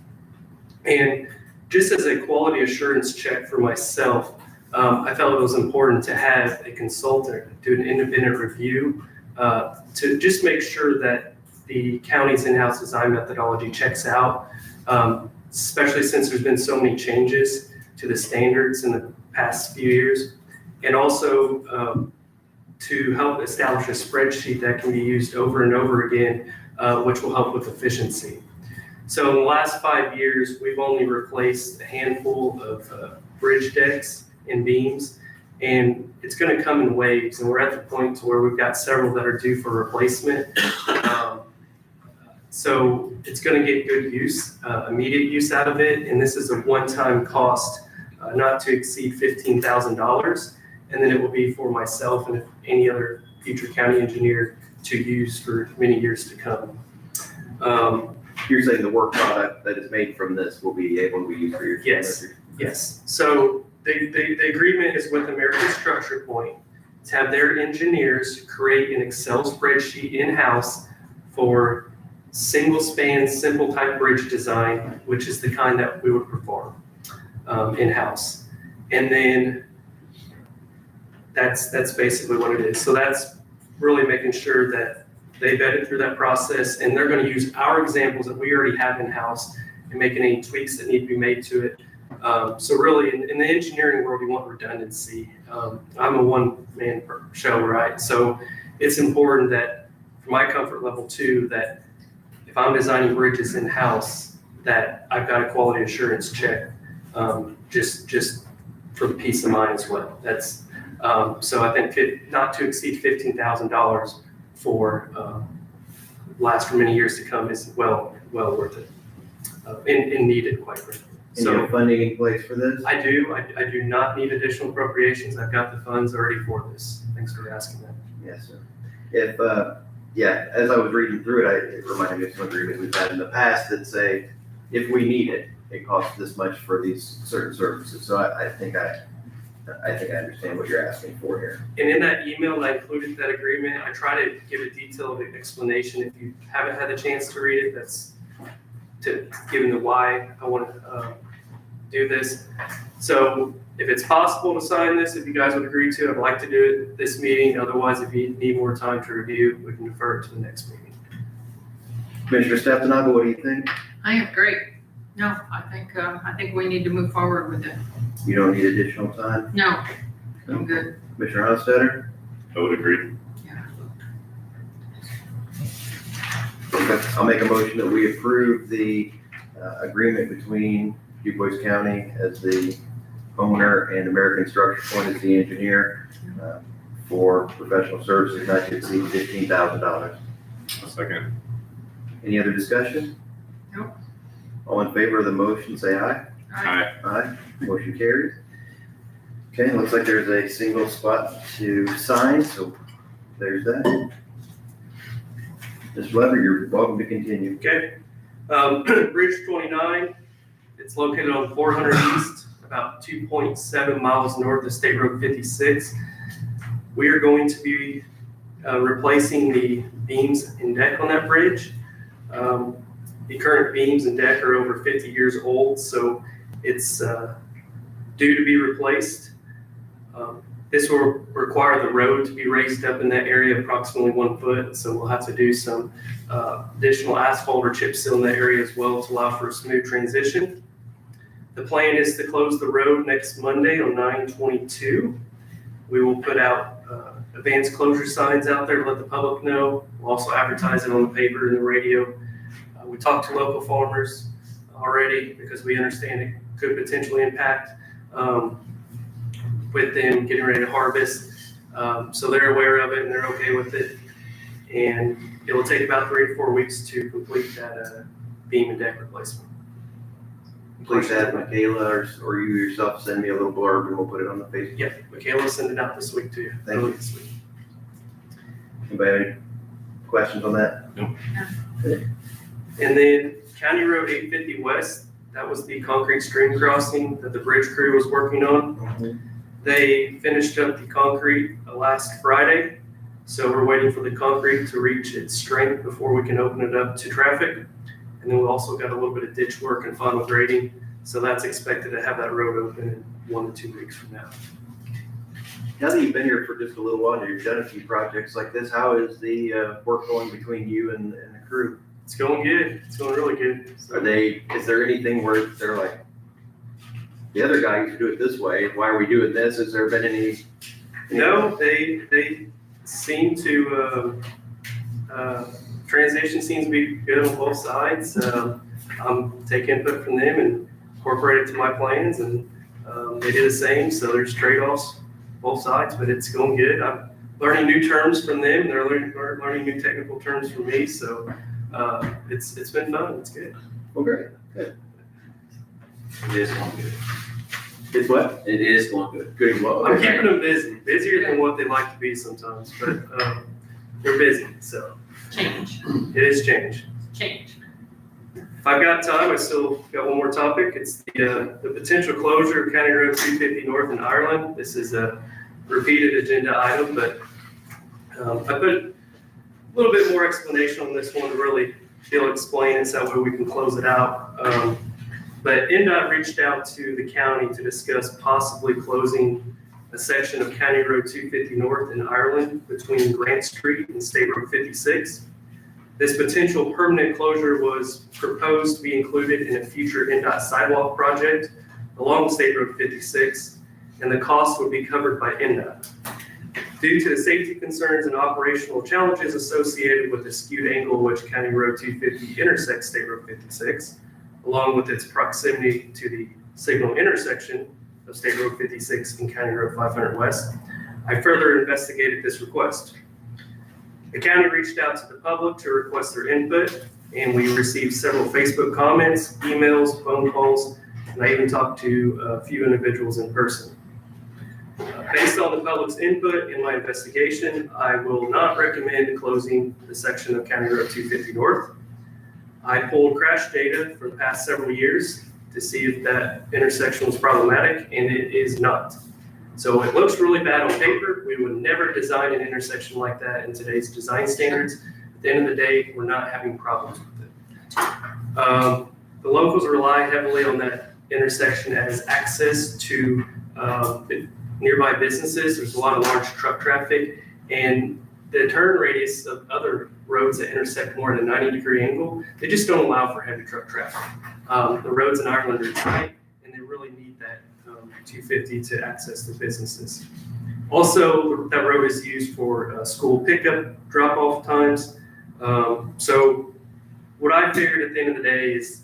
And just as a quality assurance check for myself, I felt it was important to have a consultant do an independent review to just make sure that the county's in-house design methodology checks out, especially since there's been so many changes to the standards in the past few years. And also to help establish a spreadsheet that can be used over and over again, which will help with efficiency. So in the last 5 years, we've only replaced a handful of bridge decks and beams, and it's going to come in waves. And we're at the point to where we've got several that are due for replacement. So it's going to get good use, immediate use out of it. And this is a one-time cost, not to exceed $15,000. and then it will be for myself and if any other future county engineer to use for many years to come. You're saying the work product that is made from this will be able to be used for your. Yes. Yes, so the agreement is with American Structure Point to have their engineers create an Excel spreadsheet in-house for single span, simple type bridge design, which is the kind that we would perform in-house. And then that's basically what it is. So that's really making sure that they vet it through that process, and they're gonna use our examples that we already have in-house and making any tweaks that need to be made to it. So really, in the engineering world, we want redundancy. I'm a one-man show, right? So it's important that, for my comfort level too, that if I'm designing bridges in-house, that I've got a quality assurance check, just for the peace of mind as well. That's, so I think not to exceed $15,000 for last for many years to come is well worth it, and needed, quite frankly. And you have funding in place for this? I do not need additional appropriations. I've got the funds already for this. Thanks for asking that. Yes, sir. If, as I was reading through it, it reminded me of some agreements we've had in the past that say, if we need it, it costs this much for these certain services. So I think I understand what you're asking for here. And in that email, I included that agreement. I try to give a detailed explanation. If you haven't had a chance to read it, that's given the why I want to do this. So if it's possible to sign this, if you guys would agree to, I'd like to do it this meeting. Otherwise, if you need more time to review, we can defer it to the next meeting. Commissioner Stefanaga, what do you think? I am great. No, I think we need to move forward with it. You don't need additional time? No, I'm good. Commissioner Hostetter? I would agree. Okay, I'll make a motion that we approve the agreement between DuBois County as the owner and American Structure Point as the engineer for professional services not to exceed $15,000. A second. Any other discussion? Nope. All in favor of the motion, say aye. Aye. Aye. Motion carries. Okay, looks like there's a single spot to sign, so there's that. Mr. Lever, you're welcome to continue. Okay. Bridge 29, it's located on 400 East, about 2.7 miles north of State Road 56. We are going to be replacing the beams and deck on that bridge. The current beams and deck are over 50 years old, so it's due to be replaced. This will require the road to be raised up in that area approximately 1 foot, so we'll have to do some additional asphalt or chip seal in that area as well to allow for a smooth transition. The plan is to close the road next Monday on 9/22. We will put out advanced closure signs out there to let the public know. We'll also advertise it on the paper and the radio. We talked to local farmers already because we understand it could potentially impact with them getting ready to harvest. So they're aware of it and they're okay with it. And it will take about 3 to 4 weeks to complete that beam and deck replacement. Please have Michaela or you yourself send me a little blurb and we'll put it on the Facebook. Yeah, Michaela sent it out this week to you. Thank you. This week. Anybody have any questions on that? No. And then County Road 850 West, that was the concrete stream crossing that the bridge crew was working on. They finished up the concrete last Friday, so we're waiting for the concrete to reach its strength before we can open it up to traffic. And then we also got a little bit of ditch work and final grading, so that's expected to have that road open in 1 to 2 weeks from now. Now that you've been here for just a little while, you've done a few projects like this, how is the work going between you and the crew? It's going good. It's going really good. So- Is there anything where they're like, the other guy used to do it this way, why are we doing this? Has there been any? No, they seem to, transition seems to be good on both sides. I'm taking input from them and incorporate it to my plans, and they do the same, so there's trade-offs both sides, but it's going good. I'm learning new terms from them, and they're learning new technical terms from me, so it's been fun. It's good. Well, great, good. It is going good. It's what? It is going good. Good, well, I'm okay. keeping them busy, busier than what they like to be sometimes, but, they're busy, so Change, it is change. change. If I've got time, I still got one more topic. It's the potential closure of County Road 250 North in Ireland. This is a repeated agenda item, but I put a little bit more explanation on this one to really feel explain it so that way we can close it out. But NDOT reached out to the county to discuss possibly closing a section of County Road 250 North in Ireland between Grant Street and State Road 56. This potential permanent closure was proposed to be included in a future NDOT sidewalk project along State Road 56, and the cost would be covered by NDOT. Due to the safety concerns and operational challenges associated with the skewed angle in which County Road 250 intersects State Road 56, along with its proximity to the signal intersection of State Road 56 and County Road 500 West, I further investigated this request. The county reached out to the public to request their input, and we received several Facebook comments, emails, phone calls, and I even talked to a few individuals in person. Based on the public's input in my investigation, I will not recommend closing the section of County Road 250 North. I pulled crash data for the past several years to see if that intersection was problematic, and it is not. So it looks really bad on paper. We would never design an intersection like that in today's design standards. At the end of the day, we're not having problems with it. The locals rely heavily on that intersection as access to nearby businesses. There's a lot of large truck traffic, and the turn radius of other roads that intersect more at a 90-degree angle, they just don't allow for heavy truck traffic. The roads in Ireland are tight, and they really need that 250 to access the businesses. Also, that road is used for school pickup, drop-off times. So what I figured at the end of the day is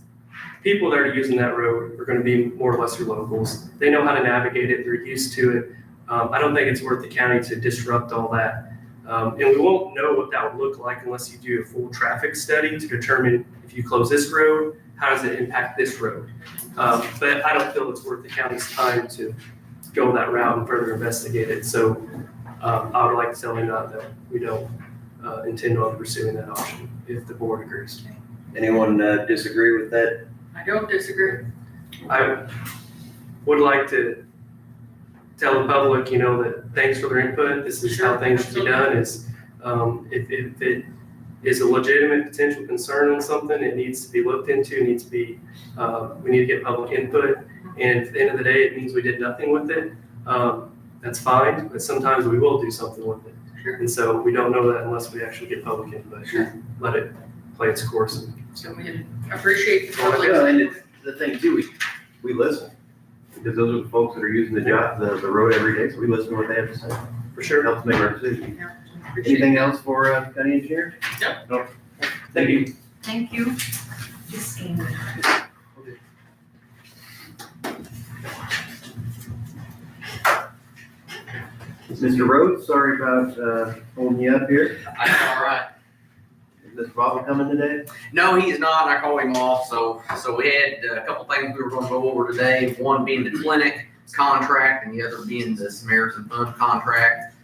people that are using that road are going to be more or less your locals. They know how to navigate it. They're used to it. I don't think it's worth the county to disrupt all that. And we won't know what that would look like unless you do a full traffic study to determine if you close this road, how does it impact this road? But I don't feel it's worth the county's time to go that route and further investigate it. So I would like to tell NDOT that we don't intend on pursuing that option if the board agrees. Anyone disagree with that? I don't disagree. I would like to tell the public, that thanks for their input. This is how things should be done. Is if it is a legitimate potential concern on something, it needs to be looked into. It needs to be we need to get public input. And at the end of the day, it means we did nothing with it. That's fine, but sometimes we will do something with it. Sure. And so we don't know that unless we actually get public input. Sure. Let it play its course. So we appreciate the Well, public. and it's the thing too, we listen, because those are the folks that are using the road every day, so we listen to what they have to say. For It sure. helps make our decision. Yeah, appreciate it. Anything else for county engineer? Yep. No. Thank you. Thank you. Just saying. Mr. Rhodes, sorry about holding you up here. All right. Is Mr. Bobby coming today? No, he's not. I called him off. So we had a couple things we were going to go over today. One being the clinic contract, and the other being the Samaritan Fund contract.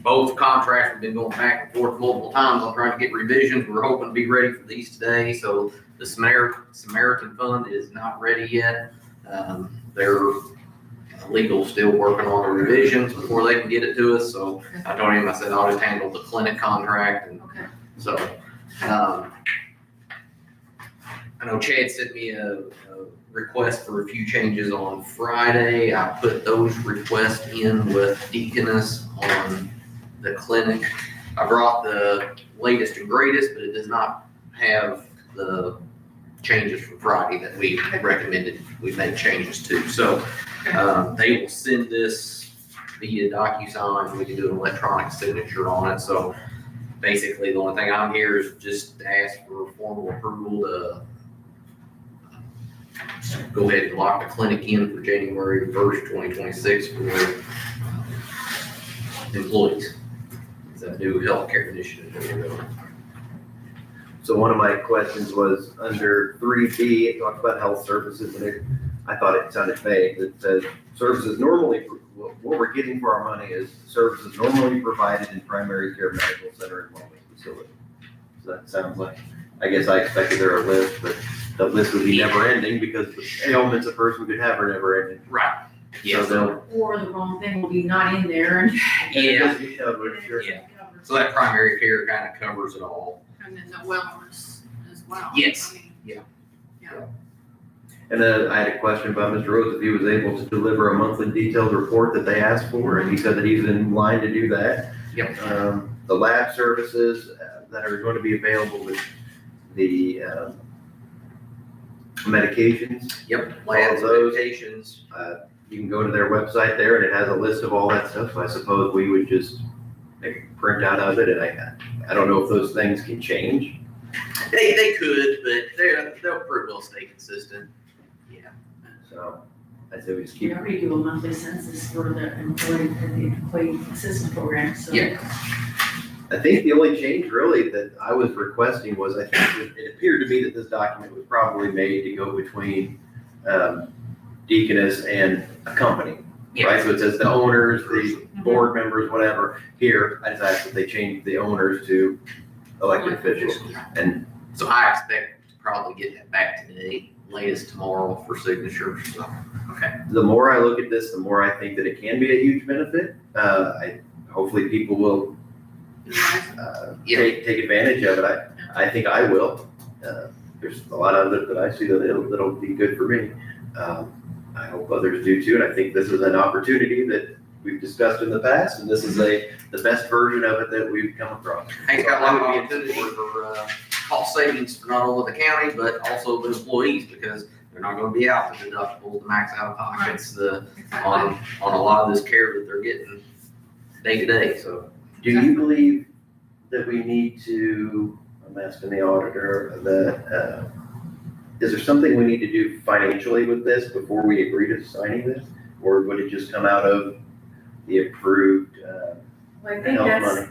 Both contracts have been going back and forth multiple times. I'm trying to get revisions. We're hoping to be ready for these today. So the Samaritan Fund is not ready yet. They're legal still working on the revisions before they can get it to us. So I told him, I said, I'll just handle the clinic contract. And Okay. so, I know Chad sent me a request for a few changes on Friday. I put those requests in with Deaconess on the clinic. I brought the latest and greatest, but it does not have the changes from Friday that we recommended we make changes to. So, they will send this via DocuSign. We can do an electronic signature on it. So basically, the only thing I'm here is just to ask for formal approval to go ahead and lock the clinic in for January 1st, 2026 for employees. It's a new healthcare initiative that we're doing. So one of my questions was under 3B, it talks about health services, and I thought it sounded vague. It says services normally, what we're getting for our money is services normally provided in primary care medical center and wellness facility. So that sounds like, I guess I expected there a list, but the list would be never ending because the ailments a person could have are never ending. Right. Yes. So Or the wrong thing will be not in there and. Yeah. Sure. Yeah. So that primary care kind of covers it all. And then the wellness as well. Yes. I mean, And then I had a question about Mr. Rhodes, if he was able to deliver a monthly detailed report that they asked for, and he said that he's in line to do that. Yep. The lab services that are going to be available with the medications, Yep. All of those. Medications. you can go to their website there and it has a list of all that stuff. So I suppose we would just make a printout of it, and I don't know if those things can change. They could, but they'll pretty well stay consistent. Yeah. So I say we just keep. We already do a monthly census for the employee assistance program, so. Yeah. I think the only change really that I was requesting was, I think it appeared to me that this document was probably made to go between Deaconess and a company, right? So it says the owners, the board members, whatever. Here, I just asked that they change the owners to elected officials. And So I expect to probably get that back today, latest tomorrow for signatures, so. the more I look at this, the more I think that it can be a huge benefit. Hopefully people will take advantage of it. I think I will. There's a lot of it that I see that'll be good for me. I hope others do too, and I think this is an opportunity that we've discussed in the past, and this is the best version of it that we've come across. I think it's got a lot of So I would opportunity for cost savings for not only the county, but also the employees, because they're not gonna be out the deductible, the max out of pockets, on a lot of this care that they're getting day to day, so. Do you believe that we need to, I'm asking the auditor, that, is there something we need to do financially with this before we agree to signing this? Or would it just come out of the approved, Well, I think health that's, money?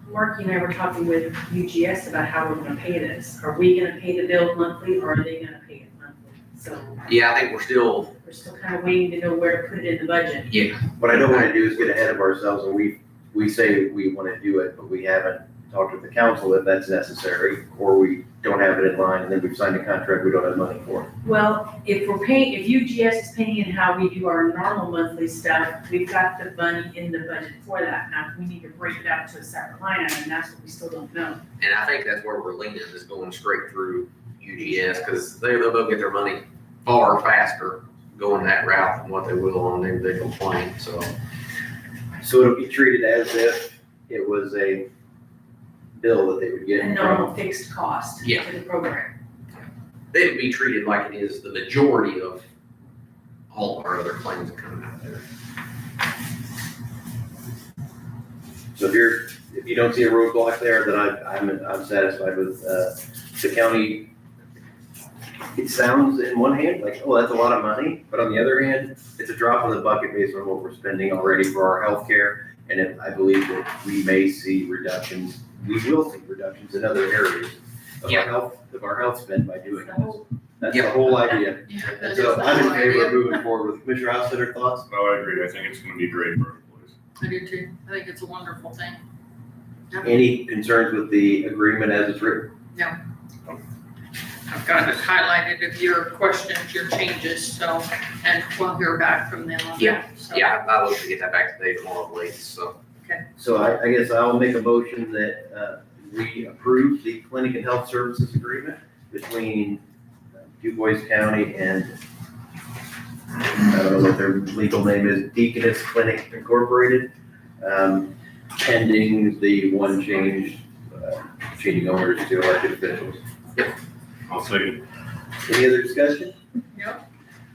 Marky and I were talking with UGS about how we're gonna pay this. Are we gonna pay the bill monthly, or are they gonna pay it monthly? So Yeah, I think we're still, we're still kind of waiting to know where to put it in the budget. What I don't wanna do is get ahead of ourselves, and we say we wanna do it, but we haven't talked with the council if that's necessary, or we don't have it in line, and then we've signed a contract we don't have money for. Well, if UGS is paying in how we do our normal monthly stuff, we've got the money in the budget for that. Now, if we need to break it out to a separate line item, that's what we still don't know. and I think that's where we're leaning, is going straight through UGS, because they'll get their money far faster going that route than what they will on their individual claim, so. So it'll be treated as if it was a bill that they would get A from. normal fixed cost Yeah. to the program. They would be treated like it is the majority of all of our other claims that come out there. So if you don't see a roadblock there, then I'm satisfied with, the county. It sounds in one hand like, oh, that's a lot of money, but on the other hand, it's a drop in the bucket based on what we're spending already for our healthcare. And I believe that we may see reductions, we will see reductions in other areas of our health spend by doing this. That's the whole idea. Yeah, that And is so the I'm in whole favor of idea. moving forward with Commissioner Hostetter, thoughts? No, I agree. I think it's gonna be great for our employees. I do too. I think it's a wonderful thing. Any concerns with the agreement as it's written? I've got it highlighted of your questions, your changes, so, and we'll hear back from them on that. So- Yeah, I look to get that back today, tomorrow, late, so. So I guess I'll make a motion that we approve the clinic and health services agreement between DuBois County and, I don't know what their legal name is, Deaconess Clinic Incorporated, pending the one change, changing owners to elected officials. I'll say, Any other discussion? No.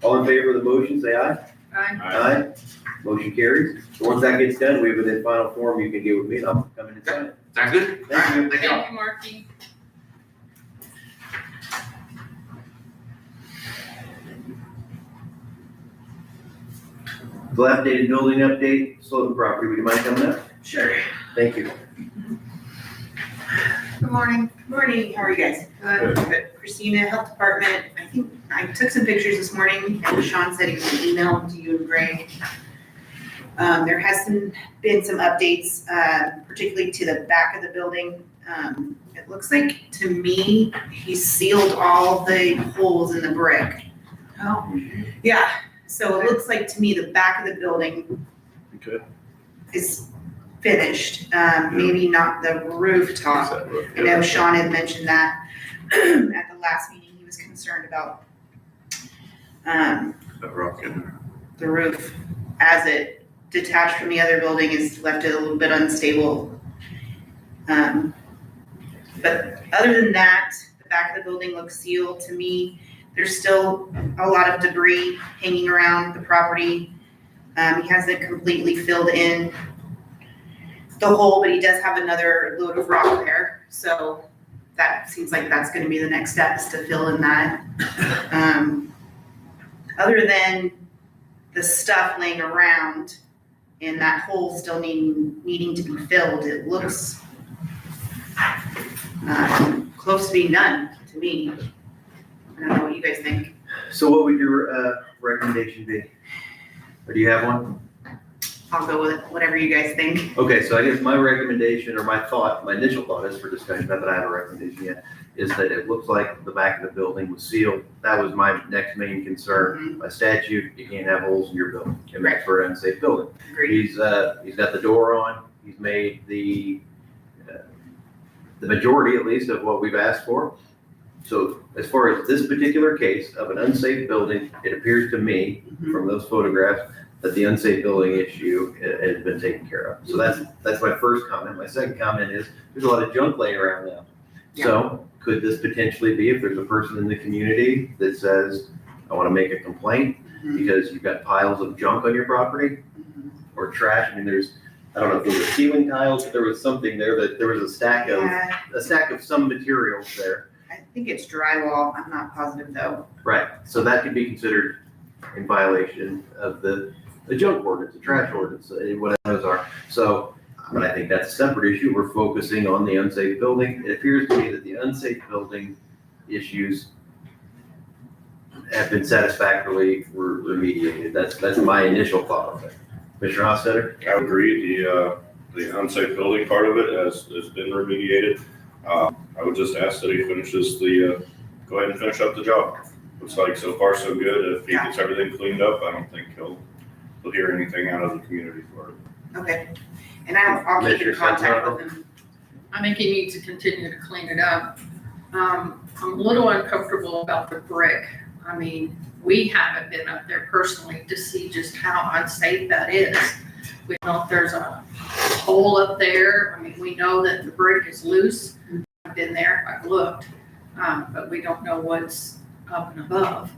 All in favor of the motion, say aye. Aye. Motion carries. So once that gets done, we have it in final form, you can get with me, and I'll come in and sign it. Sounds good? Thank you. Thank you. Thank you, Marky. Dilapidated building update, Slogan property, would you mind coming up? Sure. Thank you. Good morning. Morning, how are you guys? Good. Christina, Health Department, I think I took some pictures this morning and Sean said he was gonna email them to you and Greg. There has been some updates, particularly to the back of the building. It looks like, to me, he sealed all the holes in the brick. Oh, Yeah, so it looks like to me the back of the building Okay. is finished, maybe not the rooftop. I know Sean had mentioned that at the last meeting, he was concerned about That rock in there. the roof as it detached from the other building is left it a little bit unstable. But other than that, the back of the building looks sealed to me. There's still a lot of debris hanging around the property. He hasn't completely filled in the hole, but he does have another load of rock there. So that seems like that's gonna be the next step, is to fill in that. Other than the stuff laying around and that hole still needing to be filled, it looks close to being done to me. I don't know what you guys think. So what would your recommendation be? Or do you have one? I'll go with whatever you guys think. Okay, so I guess my recommendation or my initial thought is for discussion, not that I have a recommendation yet, is that it looks like the back of the building was sealed. That was my next main concern. By statute, you can't have holes in your building, and that's for an unsafe building. Agreed. He's got the door on, he's made the majority at least of what we've asked for. So as far as this particular case of an unsafe building, it appears to me from those photographs that the unsafe building issue has been taken care of. So that's my first comment. My second comment is there's a lot of junk laying around now. So could this potentially be, if there's a person in the community that says, I want to make a complaint because you've got piles of junk on your property or trash? I mean, I don't know if there were ceiling tiles, but there was something there that there was a stack of some materials there. I think it's drywall. I'm not positive though. Right, so that could be considered in violation of the junk ordinance, the trash ordinance, whatever those are. So, but I think that's a separate issue. We're focusing on the unsafe building. It appears to me that the unsafe building issues have been satisfactorily remediated. That's my initial thought of it. Mr. Hofstadter? I would agree, the unsafe building part of it has been remediated. I would just ask that he finishes go ahead and finish up the job. Looks like so far so good. If he gets everything cleaned up, I don't think he'll hear anything out of the community for it. Okay. And I'll keep in Commissioner contact Santiago? with him. I think he needs to continue to clean it up. I'm a little uncomfortable about the brick. I mean, we haven't been up there personally to see just how unsafe that is. We don't know if there's a hole up there. I mean, we know that the brick is loose. I've been there, I've looked, but we don't know what's up and above.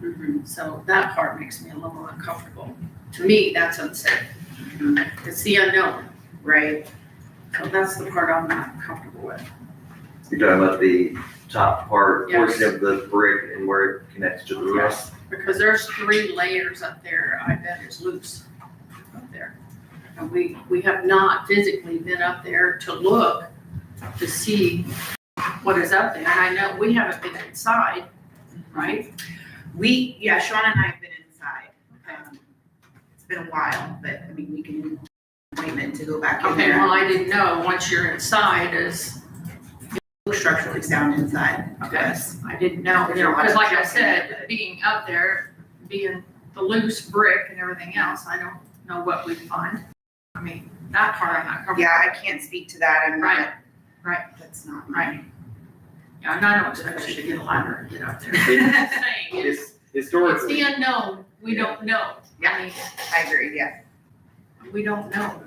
So that part makes me a little more uncomfortable. To me, that's unsafe. It's the unknown. Right. So that's the part I'm not comfortable with. You're talking about the top part, Yes. portion of the brick and where it connects to the roof? Because there's 3 layers up there, I bet is loose up there. And we have not physically been up there to look to see what is up there. And I know we haven't been inside, right? Sean and I have been inside. It's been a while, but I mean, we can do an appointment to go back in Okay, well, there. I didn't know, once you're inside is, Structurally sound inside. okay, I didn't know, There's a lot because of like I junk in said, there, but- being up there, being the loose brick and everything else, I don't know what we'd find. I mean, that part I'm not comfortable. Yeah, I can't speak to that. I'm not. Right. That's not Right. Yeah, and I don't expect you to get a ladder and get up there. I'm just saying, it's the Historically, unknown, we don't know. I mean, I agree, yeah. we don't know.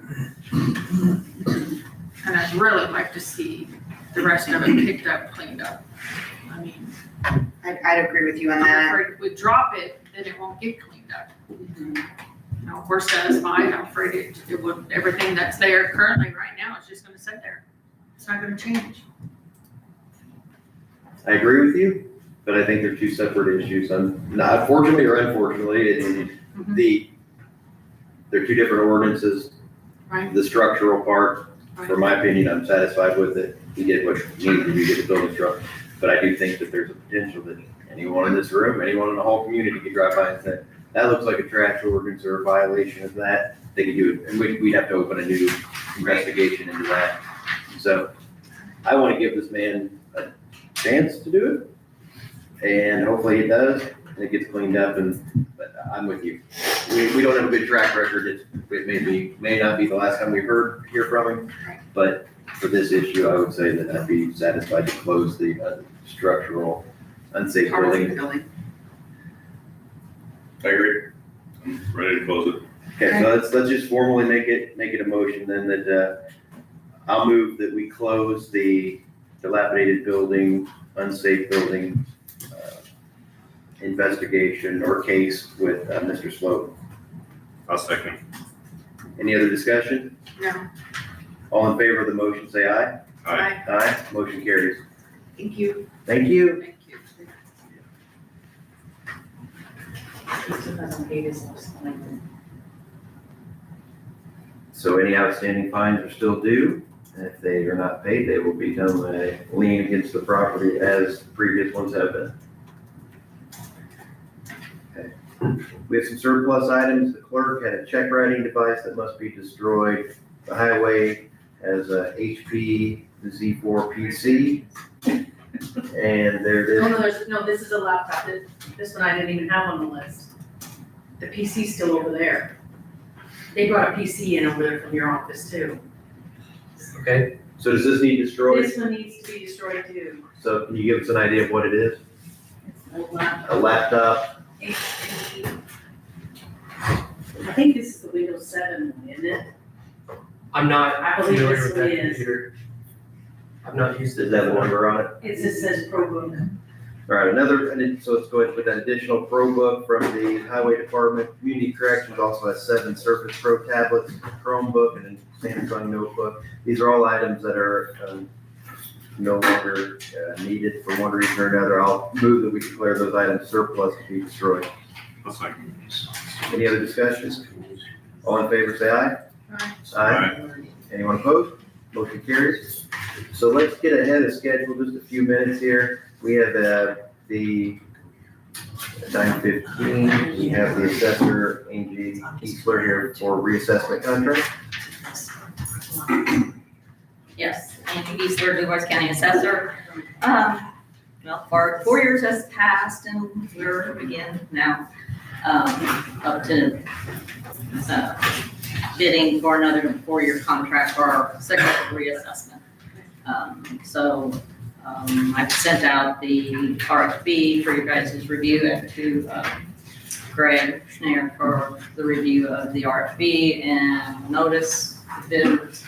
And I'd really like to see the rest of it picked up, cleaned up. I mean, I'd agree with you on I'm that. afraid if we drop it, then it won't get cleaned up. You know, if we're satisfied, I'm afraid it would, everything that's there currently right now is just gonna sit there. It's not gonna change. I agree with you, but I think they're two separate issues. Not fortunately or unfortunately, they're two different ordinances. Right. The structural part, from my opinion, I'm satisfied with it. we did what we needed to do to get the building struck. But I do think that there's a potential that anyone in this room, anyone in the whole community could drive by and say, that looks like a trash ordinance or a violation of that. They could do it, and we'd have to open a new investigation into that. So I want to give this man a chance to do it, and hopefully it does, and it gets cleaned up, but I'm with you. We don't have a good track record. It may not be the last time we hear from him, but for this issue, I would say that I'd be satisfied to close the structural unsafe Part of the building. building. I agree. I'm ready to close it. Okay, so let's just formally make it a motion then that, I'll move that we close the dilapidated building, unsafe building, investigation or case with, Mr. Sloat. I'll second. Any other discussion? No. All in favor of the motion, say aye. Aye. Aye, motion carries. Thank you. Thank you. Thank you. So any outstanding fines are still due, and if they are not paid, they will become a lien against the property as previous ones have been. Okay. We have some surplus items. The clerk had a check writing device that must be destroyed. The highway has a HP Z4 PC. And there it Oh, is. no, this is a laptop. This one I didn't even have on the list. The PC's still over there. They brought a PC in over there from your office too. Okay, So does this need destroyed? This one needs to be destroyed too. So can you give us an idea of what it is? It's an old laptop. A laptop? HP. I think this is the Windows 7 one, isn't it? I'm not I believe familiar this with that one is. computer. I've not used it. Does that have a number on it? It just says ProBook. All right, so let's go ahead and put that additional Pro book from the Highway Department. Community Corrections also has 7 Surface Pro tablets, a Chromebook, and a Samsung notebook. These are all items that are no longer needed for one reason or another. I'll move that we declare those items surplus to be destroyed. I'll second. Any other discussions? All in favor, say aye. Aye. Anyone opposed? Motion carries. So let's get ahead of schedule just a few minutes here. We have the 9:15, we have the assessor, Angie Kiesler here for reassessment contract. Yes, Angie Geisler, DuBois County Assessor. Well, 4 years has passed and we're again now, up to, bidding for another 4-year contract for our second reassessment. I've sent out the RFP for your guys' review and to, Greg Schneer for the review of the RFP and notice the bidders.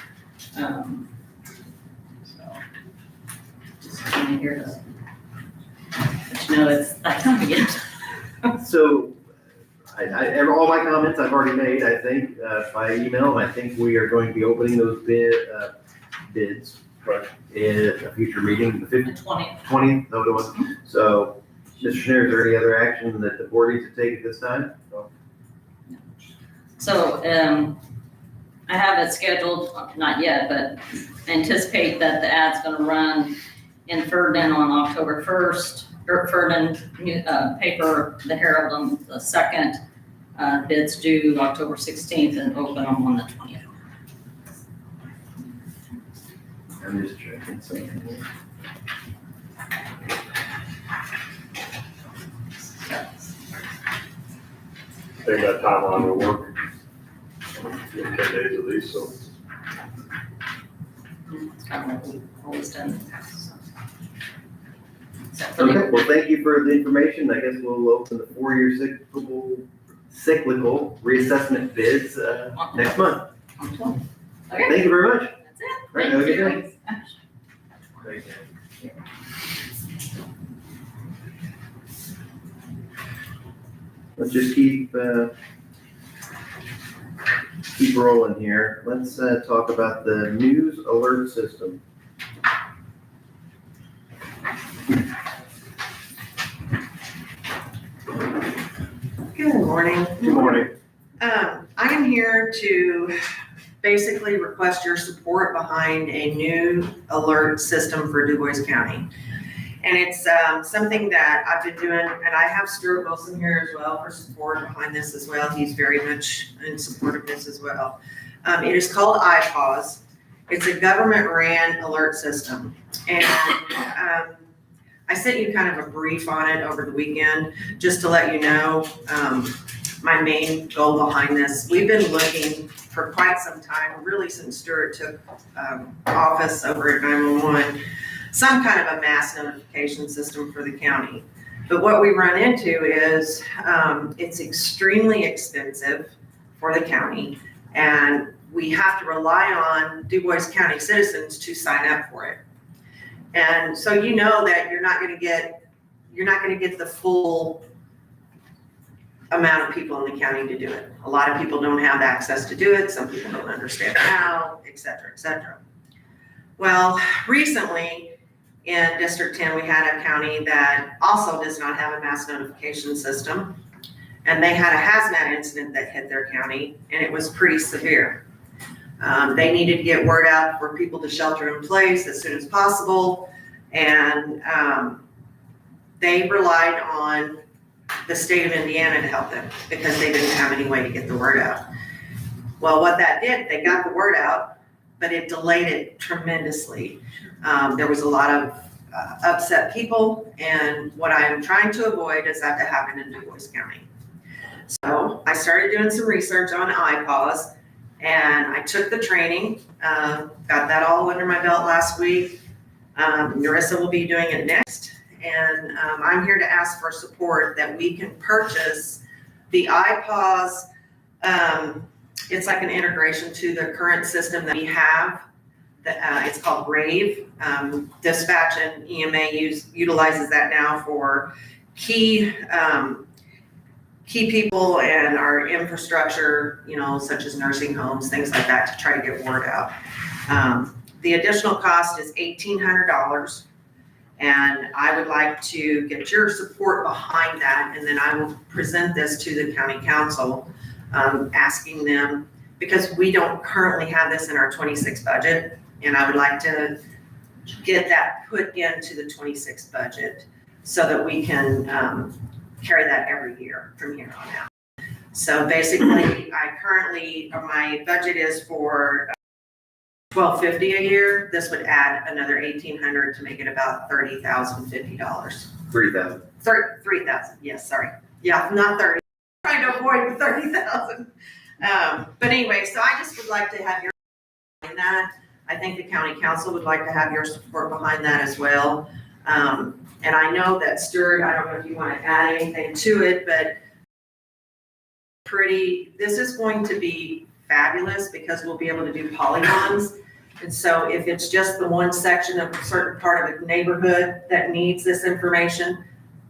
Just kind of here to let you know it's that time again. So all my comments I've already made, I think, by email. I think we are going to be opening those bids in a future meeting, the 15th. 20th, no, it was. So, Mr. Schneider, is there any other action that the board needs to take at this time? So, I have it scheduled, not yet, but anticipate that the ad's gonna run in Ferdinand on October 1st, or Ferdinand paper, the Herald on the 2nd. Bids due October 16th and open them on the 20th. I'm just checking something here. They got time on their work. 10 days at least, so. It's kind of what we've always done in the past, so. Except for the Okay, well, thank you for the information. I guess we'll open the 4-year cyclical reassessment bids next month. on the 20th. Okay, Thank you very much. that's it. Right, have a good Thank day. you. Let's just keep rolling here. Let's talk about the news alert system. Good morning. Good morning. I am here to basically request your support behind a new alert system for Du Bois County. And it's something that I've been doing, and I have Stuart Wilson here as well for support behind this as well. He's very much in support of this as well. It is called iPause. It's a government-ran alert system. And I sent you kind of a brief on it over the weekend, just to let you know my main goal behind this. We've been looking for quite some time, really since Stuart took office over at 911, some kind of a mass notification system for the county. But what we run into is it's extremely expensive for the county, and we have to rely on Du Bois County citizens to sign up for it. And so you know that you're not gonna get the full amount of people in the county to do it. A lot of people don't have access to do it, some people don't understand how, et cetera, et cetera. Well, recently, in District 10, we had a county that also does not have a mass notification system. And they had a hazmat incident that hit their county, and it was pretty severe. They needed to get word out for people to shelter in place as soon as possible. And they relied on the state of Indiana to help them because they didn't have any way to get the word out. Well, what that did, they got the word out, but it delayed it tremendously. There was a lot of upset people, and what I'm trying to avoid is that to happen in Du Bois County. So I started doing some research on iPause, and I took the training, got that all under my belt last week. Narissa will be doing it next, and I'm here to ask for support that we can purchase the iPause. It's like an integration to the current system that we have. It's called Rave. Dispatch and EMA utilizes that now for key people and our infrastructure, such as nursing homes, things like that, to try to get word out. The additional cost is $1,800, and I would like to get your support behind that, and then I will present this to the county council, asking them, because we don't currently have this in our 26 budget, and I would like to get that put into the 26 budget so that we can carry that every year from here on out. So basically, my budget is for $1,250 a year. This would add another $1,800 to make it about $30,050. 3,000. 3,000, yes, sorry. Yeah, not 30, trying to avoid the 30,000. But anyway, so I just would like to have your in that. I think the county council would like to have your support behind that as well. And I know that Stuart, I don't know if you want to add anything to it, but this is going to be fabulous because we'll be able to do polygons. And so if it's just the one section of a certain part of the neighborhood that needs this information,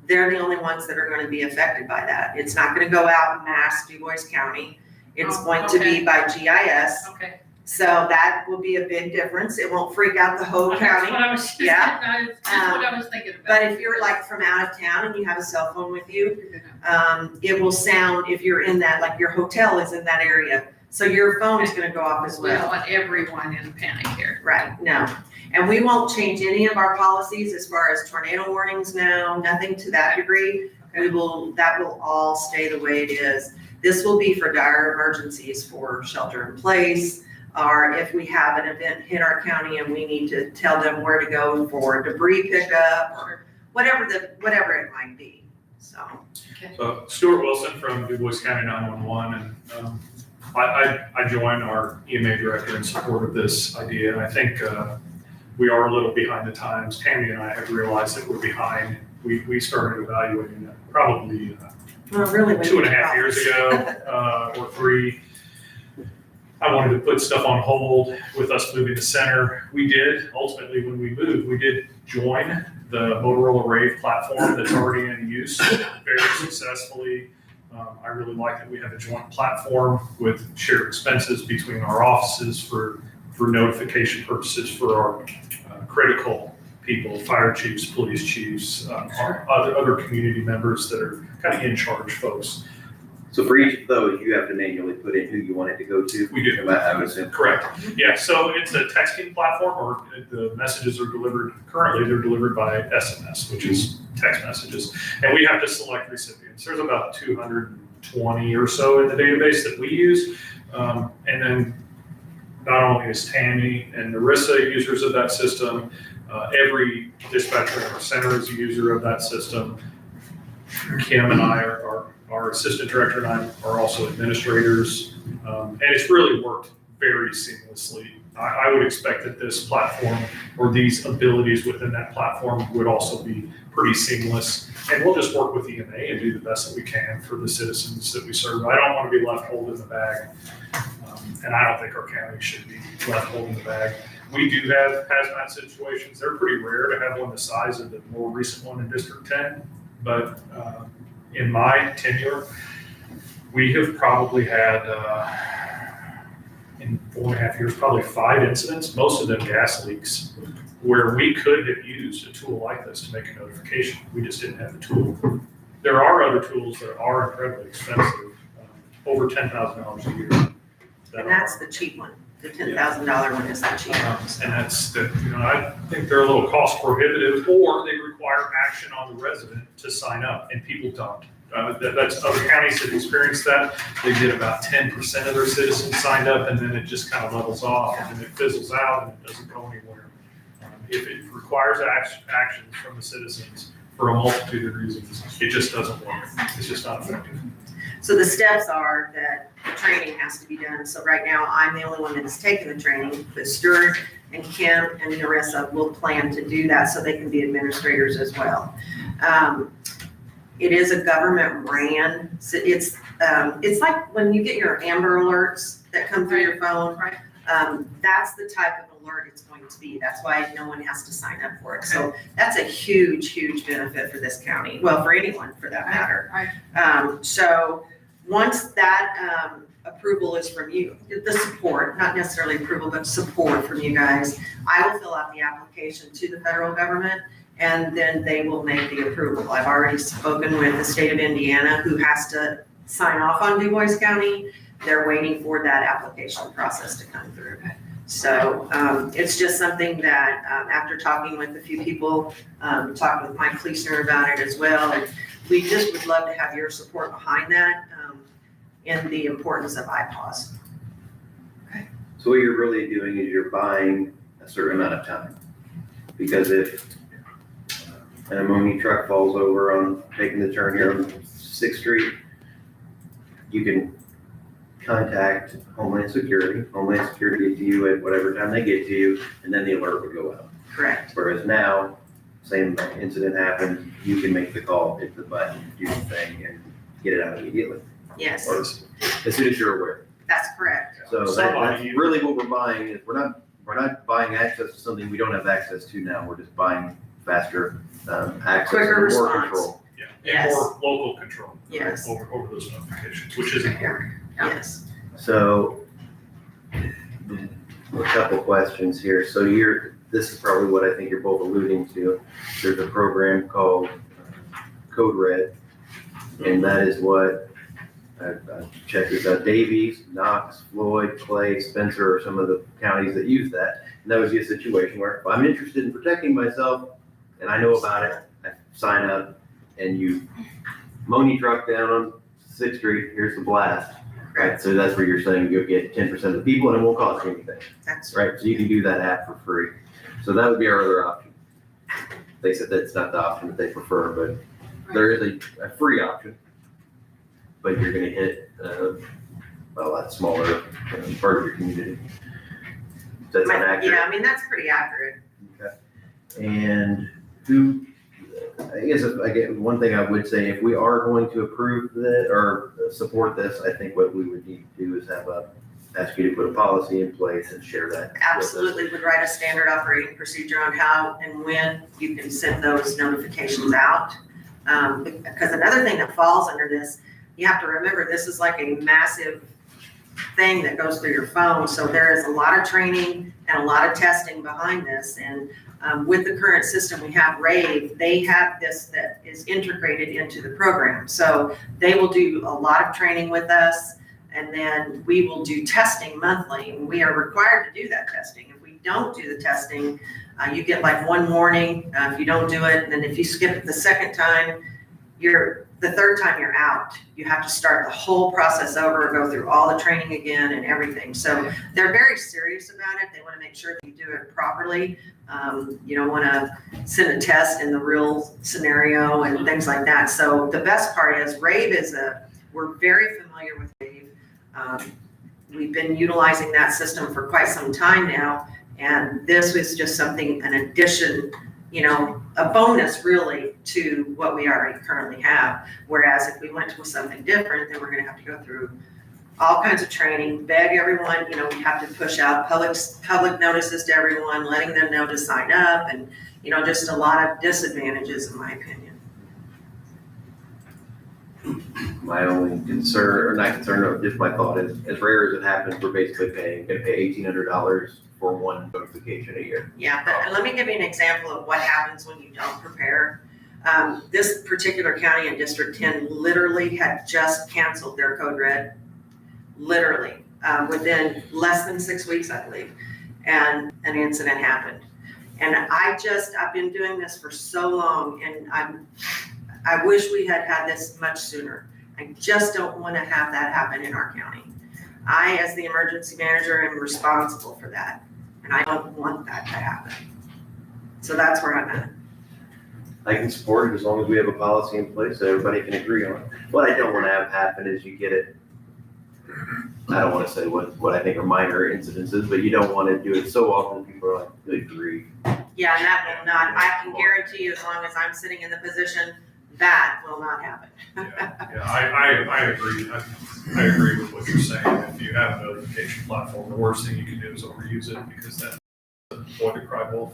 they're the only ones that are going to be affected by that. It's not going to go out in mass Du Bois County. It's going to be by GIS. Okay. So that will be a big difference. It won't freak out the whole That's county. what I was just, Yeah. that's what I was thinking about. But if you're like from out of town and you have a cell phone with you, it will sound, if you're in that, like your hotel is in that area. So your phone is gonna go off as We don't well. want everyone in panic here. Right, no. And we won't change any of our policies as far as tornado warnings now, nothing to that degree. That will all stay the way it is. This will be for dire emergencies, for shelter in place, or if we have an event hit our county and we need to tell them where to go for debris pickup or whatever it might be, so. So Stuart Wilson from Du Bois County 911, and I joined our EMA director in support of this idea. I think we are a little behind the times. Tammy and I have realized that we're behind. We started evaluating it probably Really 2.5 years ago, or 3. I wanted to put stuff on hold with us moving the center. We did, ultimately, when we moved, we did join the Motorola Rave platform that's already in use very successfully. I really like that we have a joint platform with shared expenses between our offices for notification purposes for our critical people, fire chiefs, police chiefs, our other community members that are kind of in charge folks. So for each of those, you have to manually put in who you want it to go to? We do. I would assume. Correct. Yeah, so it's a texting platform, or the messages are delivered, currently they're delivered by SMS, which is text messages. And we have to select recipients. There's about 220 or so in the database that we use. And then not only is Tammy and Narissa users of that system, every dispatcher in our center is a user of that system. Kim and I our assistant director and I are also administrators. And it's really worked very seamlessly. I would expect that this platform or these abilities within that platform would also be pretty seamless. And we'll just work with EMA and do the best that we can for the citizens that we serve. I don't want to be left holding the bag. And I don't think our county should be left holding the bag. We do have hazmat situations. They're pretty rare to have one the size of the more recent one in District 10. But in my tenure, we have probably had, in 4.5 years, probably 5 incidents, most of them gas leaks, where we could have used a tool like this to make a notification. We just didn't have the tool. There are other tools that are incredibly expensive, over $10,000 a year. And that's the cheap one. The $10,000 one is the cheap one. And that's the, I think they're a little cost prohibitive, or they require action on the resident to sign up, and people don't. That's other counties have experienced that. They get about 10% of their citizens signed up, and then it just kind of levels off, and then it fizzles out, and it doesn't go anywhere. If it requires actions from the citizens for a multitude of reasons, it just doesn't work. It's just not effective. So the steps are that the training has to be done. So right now, I'm the only one that's taken the training, but Stuart and Kim and Narissa will plan to do that so they can be administrators as well. It is a government ran, so it's like when you get your Amber Alerts that come through your phone. Right. That's the type of alert it's going to be. That's why no one has to sign up for it. So that's a huge, huge benefit for this county. Well, for anyone for that matter. Right. So once that approval is from you, the support, not necessarily approval, but support from you guys, I will fill out the application to the federal government, and then they will make the approval. I've already spoken with the state of Indiana, who has to sign off on Du Bois County. They're waiting for that application process to come through. So it's just something that after talking with a few people, talking with Mike Kleesner about it as well, and we just would love to have your support behind that and the importance of IPAWS. So what you're really doing is you're buying a certain amount of time. Because if an ammonia truck falls over on taking the turn here on 6th Street, you can contact Homeland Security. Homeland Security gets to you at whatever time they get to you, and then the alert would go out. Correct. Whereas now, same incident happens, you can make the call, hit the button, do the thing, and get it out immediately. Yes, Or as soon as you're aware. that's correct. So that's Somebody- really what we're buying is we're not buying access to something we don't have access to now. We're just buying faster access Quicker and more response. control. Yeah, and Yes. more local control. Yes. Over those notifications, which is important. Yes. So a couple questions here. So this is probably what I think you're both alluding to. There's a program called Code Red, and that is what I checked this out. Davies, Knox, Floyd, Clay, Spencer are some of the counties that use that. And that would be a situation where if I'm interested in protecting myself and I know about it, I sign up, and you ammonia truck down on 6th Street, here's the blast. Right, so that's where you're saying you'll get 10% of the people and it won't cost you anything, That's right? So you can do that app for free. So that would be our other option. They said that's not the option that they prefer, but there is a free option. But you're gonna hit, a lot smaller part of your community. That's not accurate. Yeah, I mean, that's pretty accurate. And I guess one thing I would say, if we are going to approve that or support this, I think what we would need to do is ask you to put a policy in place and share that. with us. Absolutely would write a standard operating procedure on how and when you can send those notifications out. Because another thing that falls under this, you have to remember, this is like a massive thing that goes through your phone. So there is a lot of training and a lot of testing behind this. And With the current system, we have Rave, they have this that is integrated into the program. So they will do a lot of training with us, and then we will do testing monthly, and we are required to do that testing. If we don't do the testing, you get like one warning if you don't do it, and then if you skip it the second time, the third time you're out. You have to start the whole process over, go through all the training again and everything. So they're very serious about it. They want to make sure that you do it properly. You don't want to send a test in the real scenario and things like that. So the best part is Rave we're very familiar with Rave. We've been utilizing that system for quite some time now. And this was just an addition, a bonus really to what we already currently have. Whereas if we went with something different, then we're gonna have to go through all kinds of training, beg everyone, we have to push out public notices to everyone, letting them know to sign up, and, just a lot of disadvantages in my opinion. My only concern, or not concern, or just my thought is, as rare as it happens, we're basically gonna pay $1,800 for one notification a year. Yeah, but let me give you an example of what happens when you don't prepare. This particular county in District 10 literally had just canceled their code red, literally, within less than 6 weeks, I believe, and an incident happened. And I've been doing this for so long, and I wish we had had this much sooner. I just don't want to have that happen in our county. I, as the emergency manager, am responsible for that, and I don't want that to happen. So that's where I'm at. I can support it as long as we have a policy in place that everybody can agree on. What I don't want to have happen is you get it, I don't want to say what I think are minor incidences, but you don't want to do it so often people are like, good grief. Yeah, and that will not, I can guarantee you, as long as I'm sitting in the position, that will not happen. Yeah, I agree. I agree with what you're saying. If you have a notification platform, the worst thing you can do is overuse it, because that's a boy to cry wolf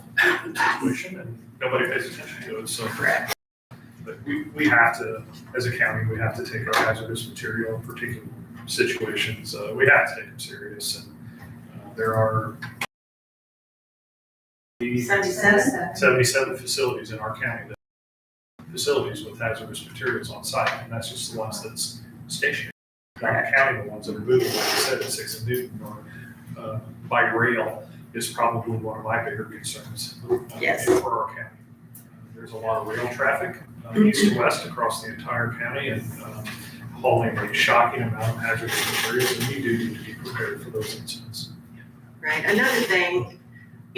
situation, and nobody pays attention to it. So, Correct. but we have to, as a county, we have to take our hazardous material in particular situations. We have to take them serious, and there are 77 facilities in our county that facilities with hazardous materials on site, and that's just the ones that's stationary. Not counting the ones that are moving, like I said, at 6 and Newton or by rail is probably one of my bigger concerns. Yes. For our county. There's a lot of rail traffic, east to west across the entire county, and hauling a shocking amount of hazardous materials, and we do need to be prepared for those incidents. Right. Another thing,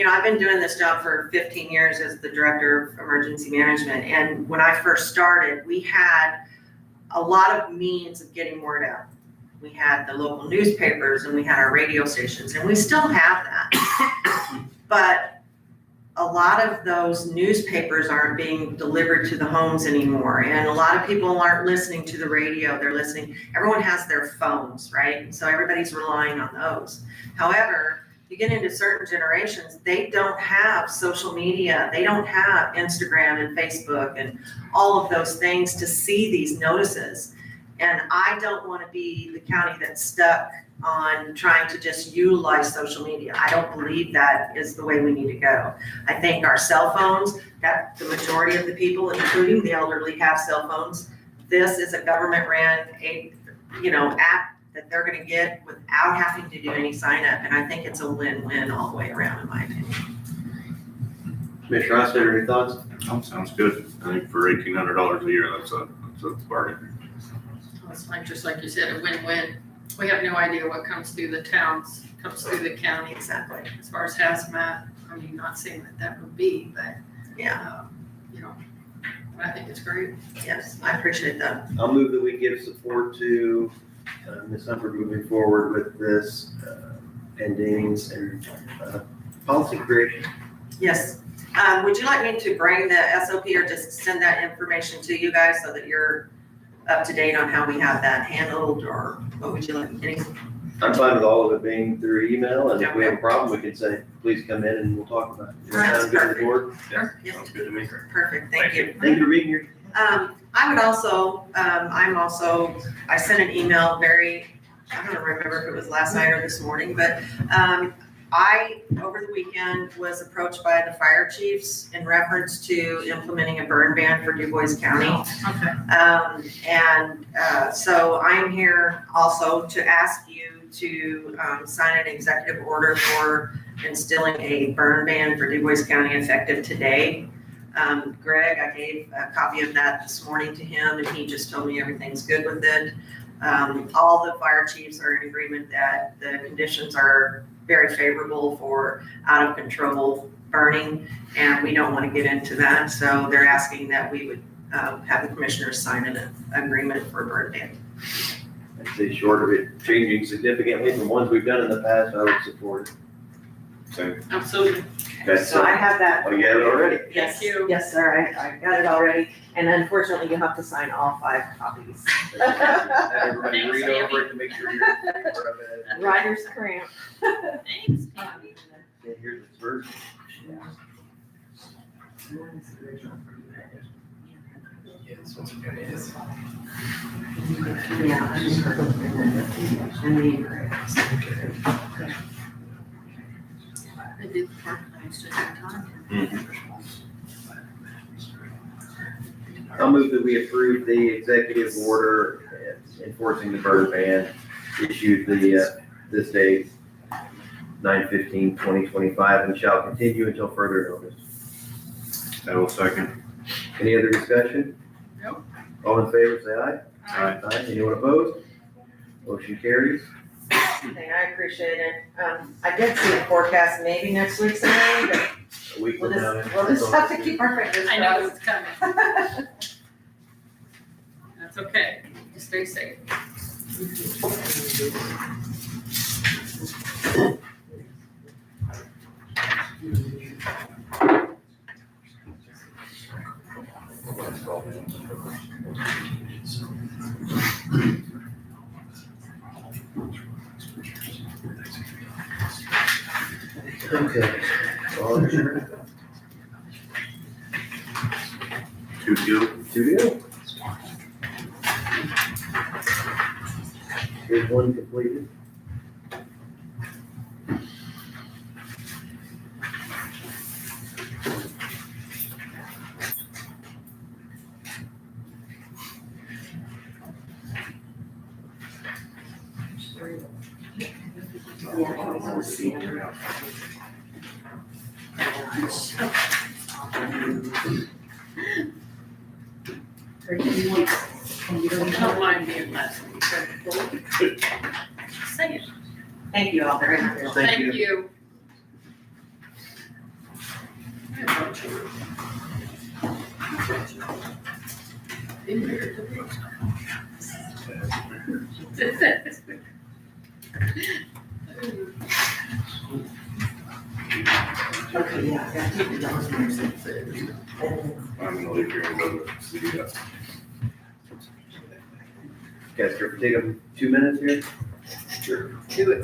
I've been doing this job for 15 years as the director of emergency management. And when I first started, we had a lot of means of getting word out. We had the local newspapers, and we had our radio stations, and we still have that. But a lot of those newspapers aren't being delivered to the homes anymore. And a lot of people aren't listening to the radio. Everyone has their phones, right? So everybody's relying on those. However, you get into certain generations, they don't have social media. They don't have Instagram and Facebook and all of those things to see these notices. And I don't want to be the county that's stuck on trying to just utilize social media. I don't believe that is the way we need to go. I think our cell phones, that the majority of the people, including the elderly, have cell phones. This is a government-ran app that they're going to get without having to do any sign up. And I think it's a win-win all the way around, in my opinion. Commissioner Rossiter, any thoughts? Sounds good. I think for $1,800 a year, that's a bargain. It's like, just like you said, a win-win. We have no idea what comes through the towns, comes through the county. Exactly. As far as hazmat, not saying that would be, but, Yeah. I think it's great. Yes, I appreciate that. I'll move that we give support to Ms. Humphrey moving forward with this endings and policy creation. Yes. Would you like me to bring the SOP or just send that information to you guys so that you're up to date on how we have that handled, or what would you like? I'm fine with all of it being through email, and if we have a problem, we can say, please come in and we'll talk about it. Does that sound good to the board? Yeah. Sounds good to me. Perfect, thank you. Thank you for being here. I would also, I sent an email I don't remember if it was last night or this morning, but I, over the weekend, was approached by the fire chiefs in reference to implementing a burn ban for Du Bois County. Okay. So I'm here also to ask you to sign an executive order for instilling a burn ban for Du Bois County effective today. Greg, I gave a copy of that this morning to him, and he just told me everything's good with it. All the fire chiefs are in agreement that the conditions are very favorable for out of control burning, and we don't want to get into that. So they're asking that we would have the commissioners sign an agreement for a burn ban. I'd say short of it changing significantly from ones we've done in the past, I would support it. Same. Absolutely. Okay, So I have that. Oh, you have it already? Yes, Thank you. yes, sir, I got it already, and unfortunately, you have to sign all 5 copies. Have everybody Thanks, read over it to make sure you're aware of it. Writer's cramp. Thanks. Yeah, here's its version. I did the park plans at that time. I'll move that we approve the executive order enforcing the burn ban issued this date, 9/15/2025, and shall continue until further notice. I will second. Any other discussion? Nope. All in favor, say aye. Aye. Aye. Anyone opposed? Motion carries. Thing, I appreciate it. I did see a forecast maybe next week sometime, but A week we'll from now. just have to keep our fingers I know crossed. it's coming. That's okay. Just stay safe. Okay. All insured? 2-2. Two deal. Here's one completed. Don't mind being less. Say it. Thank you all very much. Thank you. you. Okay, yeah, I got to keep it down. I'm gonna leave here and go to the, Guys, care to take 2 minutes here? Sure. Do it.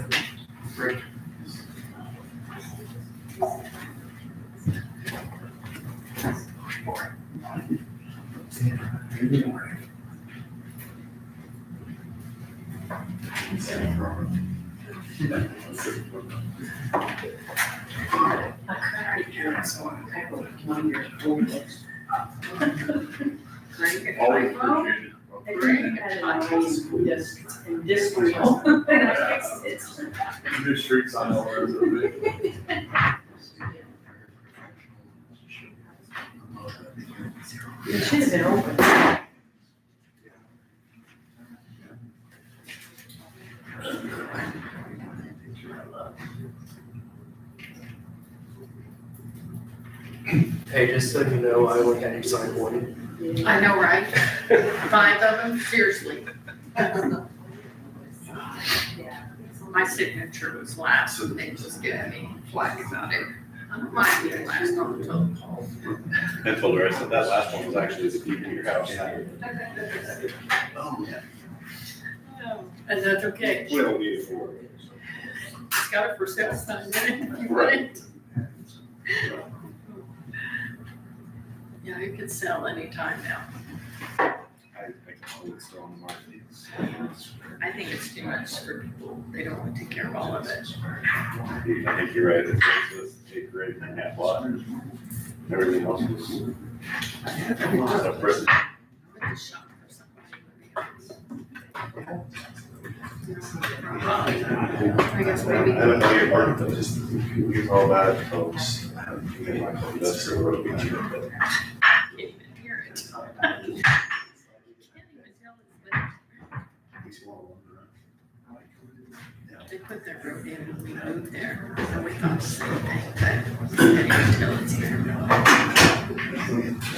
Always appreciated. Industrial. New streets on all over the It should have been open. Hey, just so you know, I only had you sign one. I know, right? 5 of them, seriously. My signature was last, and they just gave me flack about it. I don't mind being last on the totem pole. I told her, I said, that last one was actually the key to your house. And that's okay. We don't need it for it. It's got a for sale sign in it if you want it. Yeah, you can sell anytime now. I think it's still on the market. I think it's too much for people, they don't want to take care of all of it. I think you're right, it's a grade and a half lot. Everything else is. I guess maybe. I don't know your part, but just, it's all about it, folks. That's the road. Can't even hear it. Can't even tell it's there. They put their road in when we moved there, so we thought the same thing, but can't even tell it's there.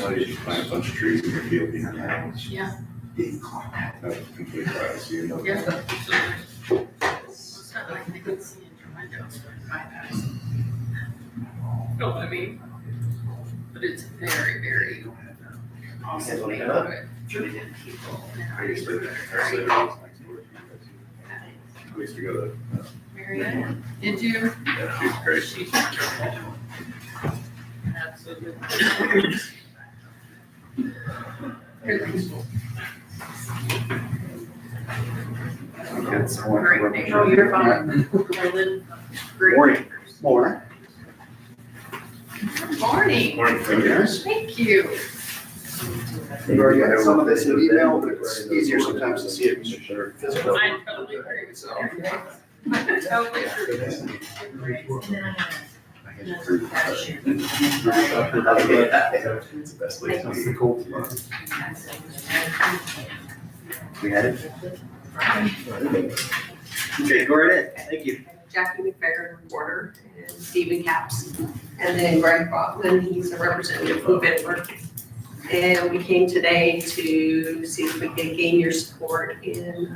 Well, you just plant a bunch of trees in your field behind the house. Yeah. That's complete privacy, you know. Yeah. It's not like they can see in your windows or bypass. Know what I mean? But it's very, very awesome neighborhood. People in our neighborhood are great. We used to go to, Marianne, did you? yeah, she's great. She's wonderful. Absolutely. Really. Great neighborhood. Oh, you're fine. Berlin. Great. Morning. Morning. Good morning. Morning. Thank you. We've already got some of this in email, but it's easier sometimes to see it. I totally agree with you. I totally agree. It's the best way to see the cold tomorrow. We had it? Okay, go right in. Thank you. Jackie McFerrin, reporter, and Stephen Capps. And then Greg Bachman, he's a representative from Bitburg. And we came today to see if we could gain your support in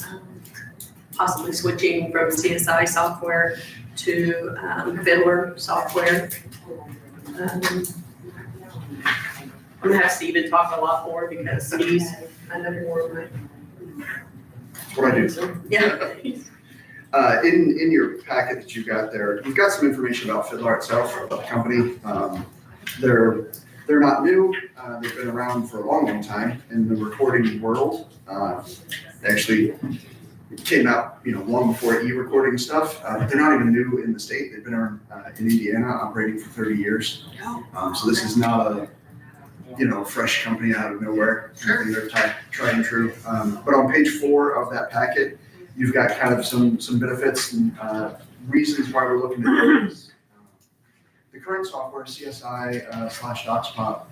possibly switching from CSI software to Fiddler software. I'm gonna have Stephen talk a lot more because he's kind of more of my. What I do. Yeah. In your packet that you got there, you've got some information about Fiddler itself, about the company. They're not new. They've been around for a long, long time in the recording world. They actually came out, long before e-recording stuff. They're not even new in the state. They've been around in Indiana, operating for 30 years. So this is not a, fresh company out of nowhere. Sure. They're tried and true. But on page 4 of that packet, you've got kind of some benefits and reasons why we're looking at this. The current software, CSI /DocsPop,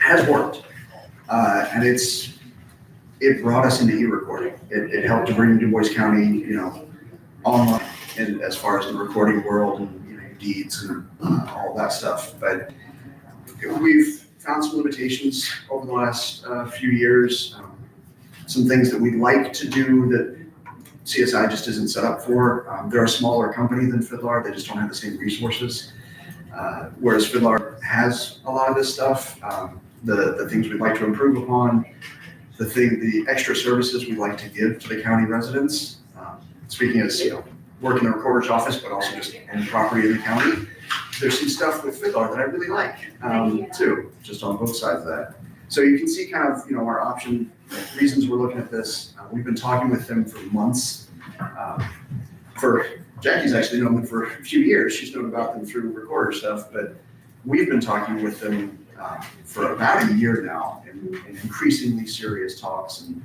has worked. And it brought us into e-recording. It helped to bring Du Bois County, online and as far as the recording world and deeds and all that stuff. But we've found some limitations over the last few years. Some things that we'd like to do that CSI just isn't set up for. They're a smaller company than Fiddler. They just don't have the same resources. Whereas Fiddler has a lot of this stuff. The things we'd like to improve upon, the extra services we'd like to give to the county residents. Speaking as, work in the recorder's office, but also just any property in the county. There's some stuff with Fiddler that I really like, too, just on both sides of that. So you can see kind of, our option, reasons we're looking at this. We've been talking with them for months. Jackie's actually known them for a few years. She's known about them through recorder stuff, but we've been talking with them for about a year now in increasingly serious talks and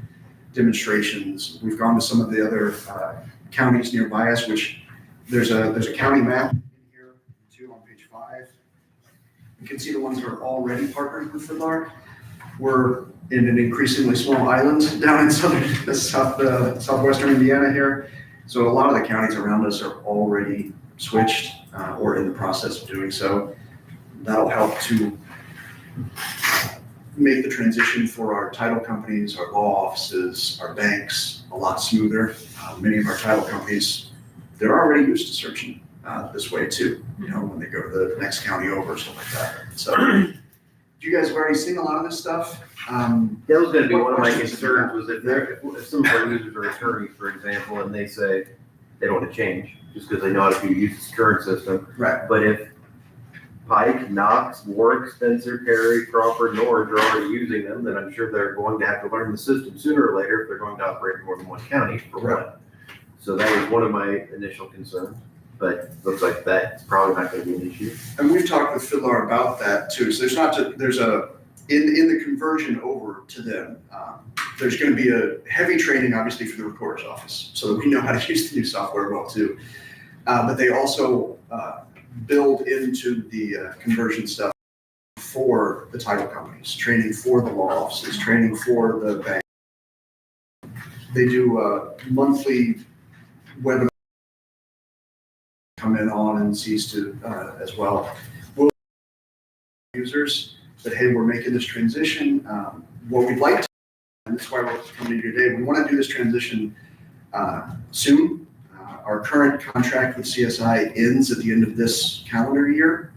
demonstrations. We've gone to some of the other counties nearby us, which there's a county map in here too on page 5. You can see the ones that are already partnered with Fiddler. We're in an increasingly small island down in southwestern Indiana here. So a lot of the counties around us are already switched or in the process of doing so. That'll help to make the transition for our title companies, our law offices, our banks a lot smoother. Many of our title companies, they're already used to searching this way too, when they go to the next county over or something like that. So you guys have already seen a lot of this stuff. That was gonna be one of my questions do you concerns, was if some of our users are attorneys, for example, and they say they don't want to change, just because they know how to use the current system. Right. But if Pike, Knox, Warwick, Spencer, Perry, Crawford, Norwich are already using them, then I'm sure they're going to have to learn the system sooner or later if they're going to operate in more than one county, for one. So that was one of my initial concerns, but looks like that's probably not gonna be an issue. And we've talked with Fidlar about that too. So there's in the conversion over to them, there's gonna be a heavy training, obviously, for the recorder's office, so that we know how to use the new software well too. But they also build into the conversion stuff for the title companies, training for the law offices, training for the bank. They do monthly webinar come in on and sees to as well. We'll users that, hey, we're making this transition. What we'd like to, and that's why we're coming to you today, we want to do this transition soon. Our current contract with CSI ends at the end of this calendar year.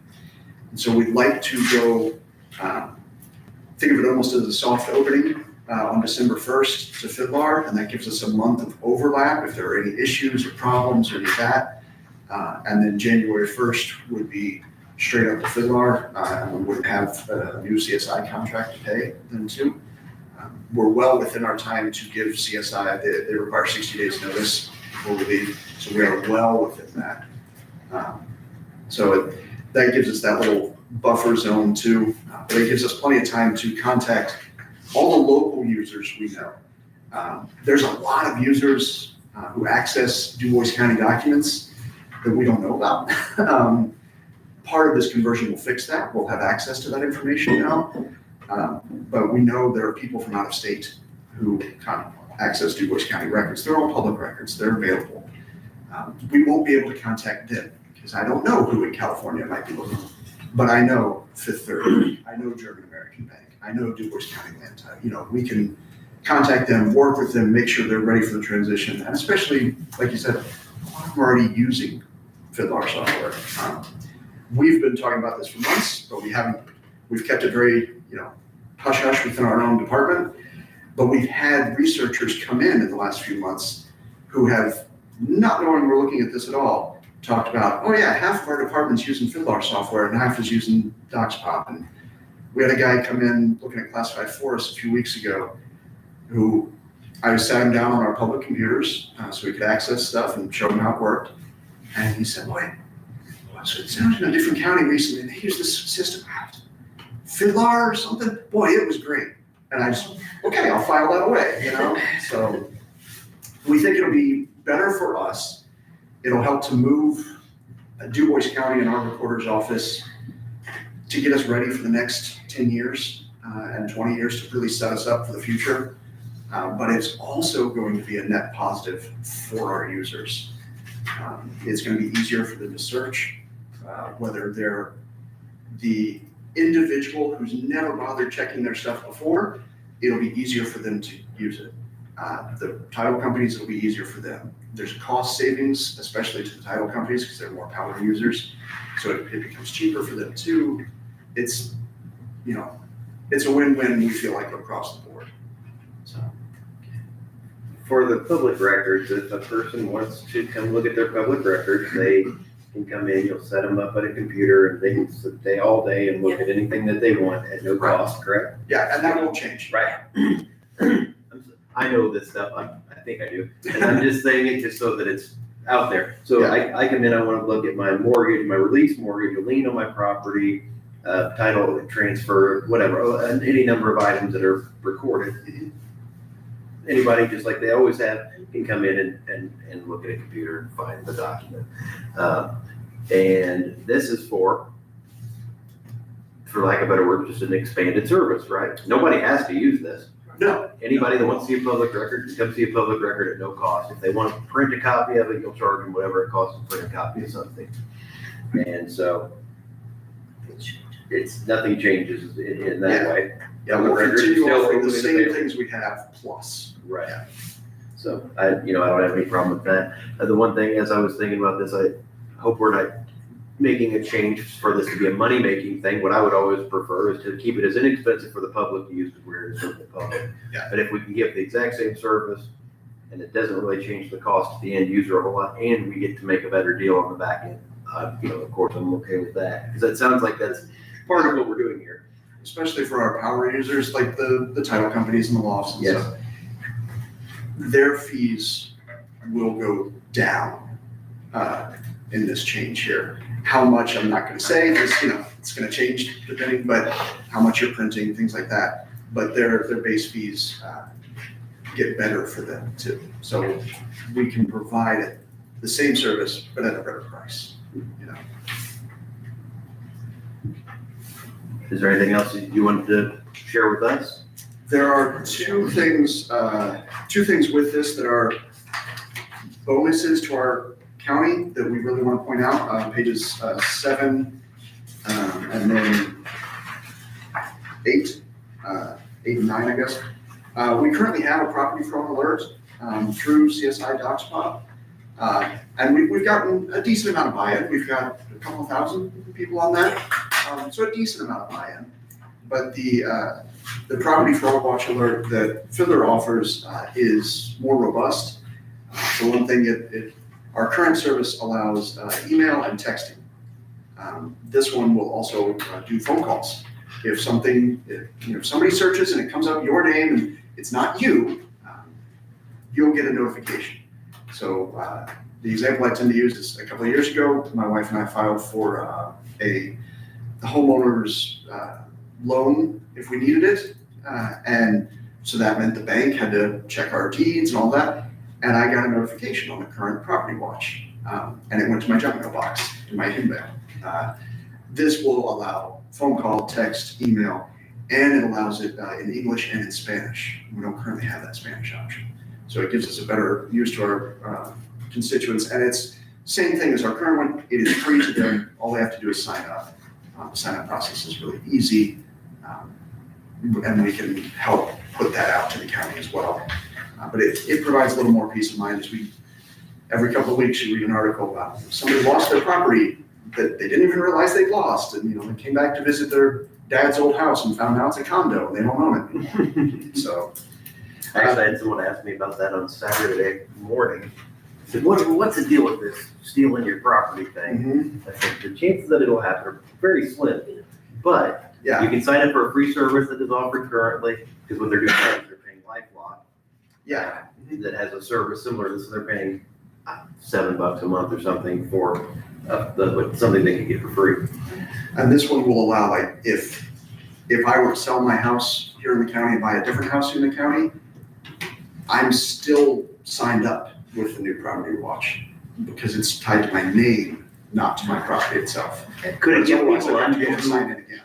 And so we'd like to go, think of it almost as a soft opening on December 1st to Fidlar, and that gives us a month of overlap if there are any issues or problems or any of that. And then January 1st would be straight up to Fidlar, and we would have a new CSI contract to pay them too. We're well within our time to give CSI, they require 60 days notice before we leave, so we are well within that. So that gives us that little buffer zone too, but it gives us plenty of time to contact all the local users we know. There's a lot of users who access DuBois County documents that we don't know about. Part of this conversion will fix that. We'll have access to that information now. But we know there are people from out of state who access DuBois County records. They're all public records. They're available. We won't be able to contact them because I don't know who in California might be looking. But I know Fifth Third. I know German American Bank. I know DuBois County Land Title. You know, we can contact them, work with them, make sure they're ready for the transition. And especially, like you said, a lot of them are already using Fidlar software. We've been talking about this for months, but we've kept it very, hush-hush within our own department. But we've had researchers come in the last few months who have, not knowing we're looking at this at all, talked about, oh yeah, half of our department's using Fidlar software and half is using DocsPop. And we had a guy come in looking at classified forests a few weeks ago who I sat him down on our public computers so we could access stuff and show him how it worked. And he said, boy, so it sounded in a different county recently and they used this system, Fidlar or something. Boy, it was great. And I just, okay, I'll file that away, So we think it'll be better for us. It'll help to move DuBois County and our recorder's office to get us ready for the next 10 years and 20 years to really set us up for the future. But it's also going to be a net positive for our users. It's going to be easier for them to search, whether they're the individual who's never bothered checking their stuff before, it'll be easier for them to use it. The title companies, it'll be easier for them. There's cost savings, especially to the title companies because they're more power users. So it becomes cheaper for them too. It's, it's a win-win, we feel like, across the board. So. For the public records, if a person wants to come look at their public records, they can come in, you'll set them up at a computer and they can stay all day and look at anything that they want at no cost, correct? Yeah, and that won't change. Right. I know this stuff, I think I do, and I'm just saying it just so that it's out there. So I come in, I want to look at my mortgage, my release mortgage, a lien on my property, title transfer, whatever, any number of items that are recorded. Anybody, just like they always have, can come in and look at a computer and find the document. And this is for lack of a better word, just an expanded service, right? Nobody has to use this. No. Anybody that wants to see a public record can come see a public record at no cost. If they want to print a copy of it, you'll charge them whatever it costs to print a copy of something. And so it's nothing changes in that way. Yeah, we'll continue offering the same things we have plus. Right. So I don't have any problem with that. The one thing, as I was thinking about this, I hope we're not making a change for this to be a money-making thing. What I would always prefer is to keep it as inexpensive for the public to use as we're in the public. Yeah. But if we can give the exact same service and it doesn't really change the cost to the end user a whole lot, and we get to make a better deal on the back end, of course, I'm okay with that, because that sounds like that's part of what we're doing here. Especially for our power users, like the title companies and the lofts and Yes. stuff. Their fees will go down, in this change here. How much, I'm not gonna say, because, it's gonna change depending, but how much you're printing, things like that. But their base fees, get better for them too. So we can provide the same service, but at a better price, Is there anything else you wanted to share with us? There are two things with this that are bonuses to our county that we really want to point out, pages 7, and then 8 and 9, I guess. We currently have a property fraud alert through CSI DocSpot, and we've gotten a decent amount of buy-in. We've got a couple of thousand people on that, so a decent amount of buy-in. But the property fraud watch alert that Fiddler offers is more robust. For one thing, our current service allows email and texting. This one will also do phone calls. If somebody searches and it comes up your name and it's not you, you'll get a notification. So the example I tend to use is a couple of years ago, my wife and I filed for the homeowner's loan if we needed it. And so that meant the bank had to check our deeds and all that. And I got a notification on the current property watch. And it went to my junk mailbox, in my email. This will allow phone call, text, email, and it allows it in English and in Spanish. We don't currently have that Spanish option. So it gives us a better use to our constituents. And it's same thing as our current one. It is free to them. All they have to do is sign up. The sign-up process is really easy. And we can help put that out to the county as well. But it provides a little more peace of mind as every couple of weeks, you read an article about somebody lost their property that they didn't even realize they'd lost. And, they came back to visit their dad's old house and found out it's a condo and they don't own it. So. Actually, I had someone ask me about that on Saturday morning. I said, what's the deal with this stealing your property thing? I said, the chances that it'll happen are very slim. But Yeah. you can sign up for a free service that is offered currently, because what they're doing is they're paying LifeLock. Yeah. That has a service similar to this, so they're paying $7 a month or something for something they can get for free. And this one will allow, like, if I were to sell my house here in the county and buy a different house in the county, I'm still signed up with the new property watch because it's tied to my name, not to my property itself. Could it give Otherwise, people I'd have to go and sign undue, it again.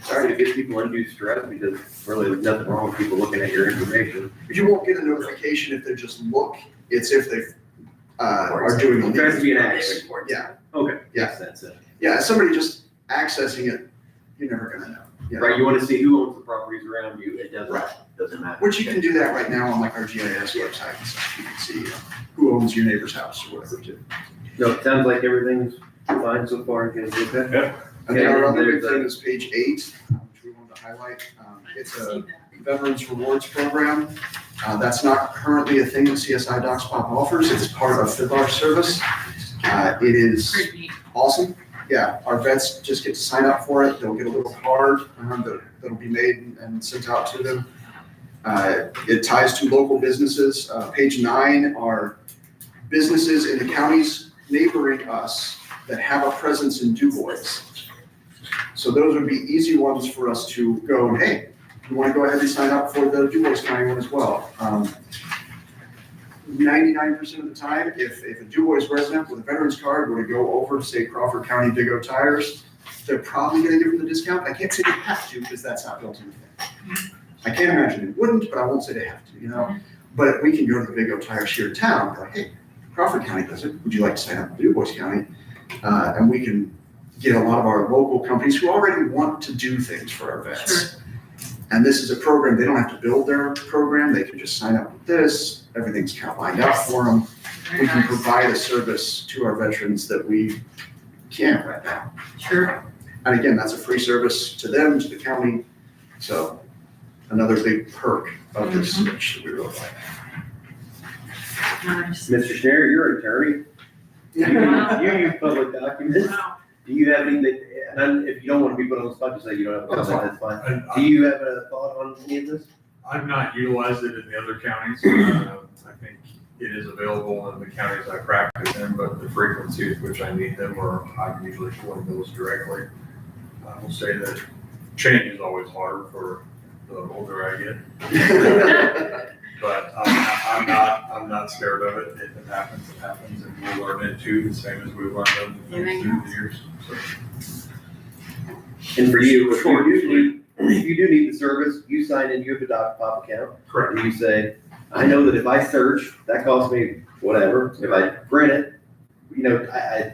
sorry to give people undue stress, because really there's nothing wrong with people looking at your information. But you won't get a notification if they just look. It's if they are doing It tries to be an illegal action. things. Yeah, Okay. Yeah. Yes, that's it. yeah. Somebody just accessing it, you're never gonna know. Yeah. Right, you want to see who owns the properties around you, it Right. doesn't matter. Which you can do that right now on like our GIS website and stuff. You can see who owns your neighbor's house or whatever too. No, it sounds like everything's fine so far, okay? Yeah. And then our other big There's thing is page 8, which we wanted to highlight. It's a Veterans Rewards Program. That's not currently a thing that CSI DocSpot offers. It's part of Fiddler's service. It is Pretty neat. awesome. Yeah, our vets just get to sign up for it. They'll get a little card that'll be made and sent out to them. It ties to local businesses. Page 9 are businesses in the counties neighboring us that have a presence in Du Bois. So those would be easy ones for us to go, and hey, you want to go ahead and sign up for the Du Bois County one as well. 99% of the time, if a Du Bois resident with a veterans card were to go over to, say, Crawford County Big O Tires, they're probably going to give them the discount. I can't say they have to because that's not built in the thing. I can't imagine it wouldn't, but I won't say they have to, But we can go to the Big O Tires here in town and be like, hey, Crawford County does it. Would you like to sign up for Du Bois County? And we can get a lot of our local companies who already want to do things for our vets. Sure. And this is a program, they don't have to build their program, they can just sign up with this, everything's kind of lined up for them. Very We can nice. provide a service to our veterans that we can't right now. Sure. And again, that's a free service to them, to the county, so another big perk of this switch that we really like. Nice. Mr. Schneider, you're an attorney. You use public documents. Wow. Do you have anything, and if you don't want to be put on the spot, just say you don't have a That's comment, that's fine. And Do you have a thought on any of this? I've not utilized it in the other counties. I think it is available in the counties I practice in, but the frequency at which I need them, or I'm usually pulling those directly. I will say that change is always hard for the older I get. But I'm not scared of it. If it happens, it happens, and we'll learn it too, the same as we've learned other things through the years. So, And for you, if you do need the service, you sign in, you have a DocPop account, correct. and you say, I know that if I search, that costs me whatever, if I print it,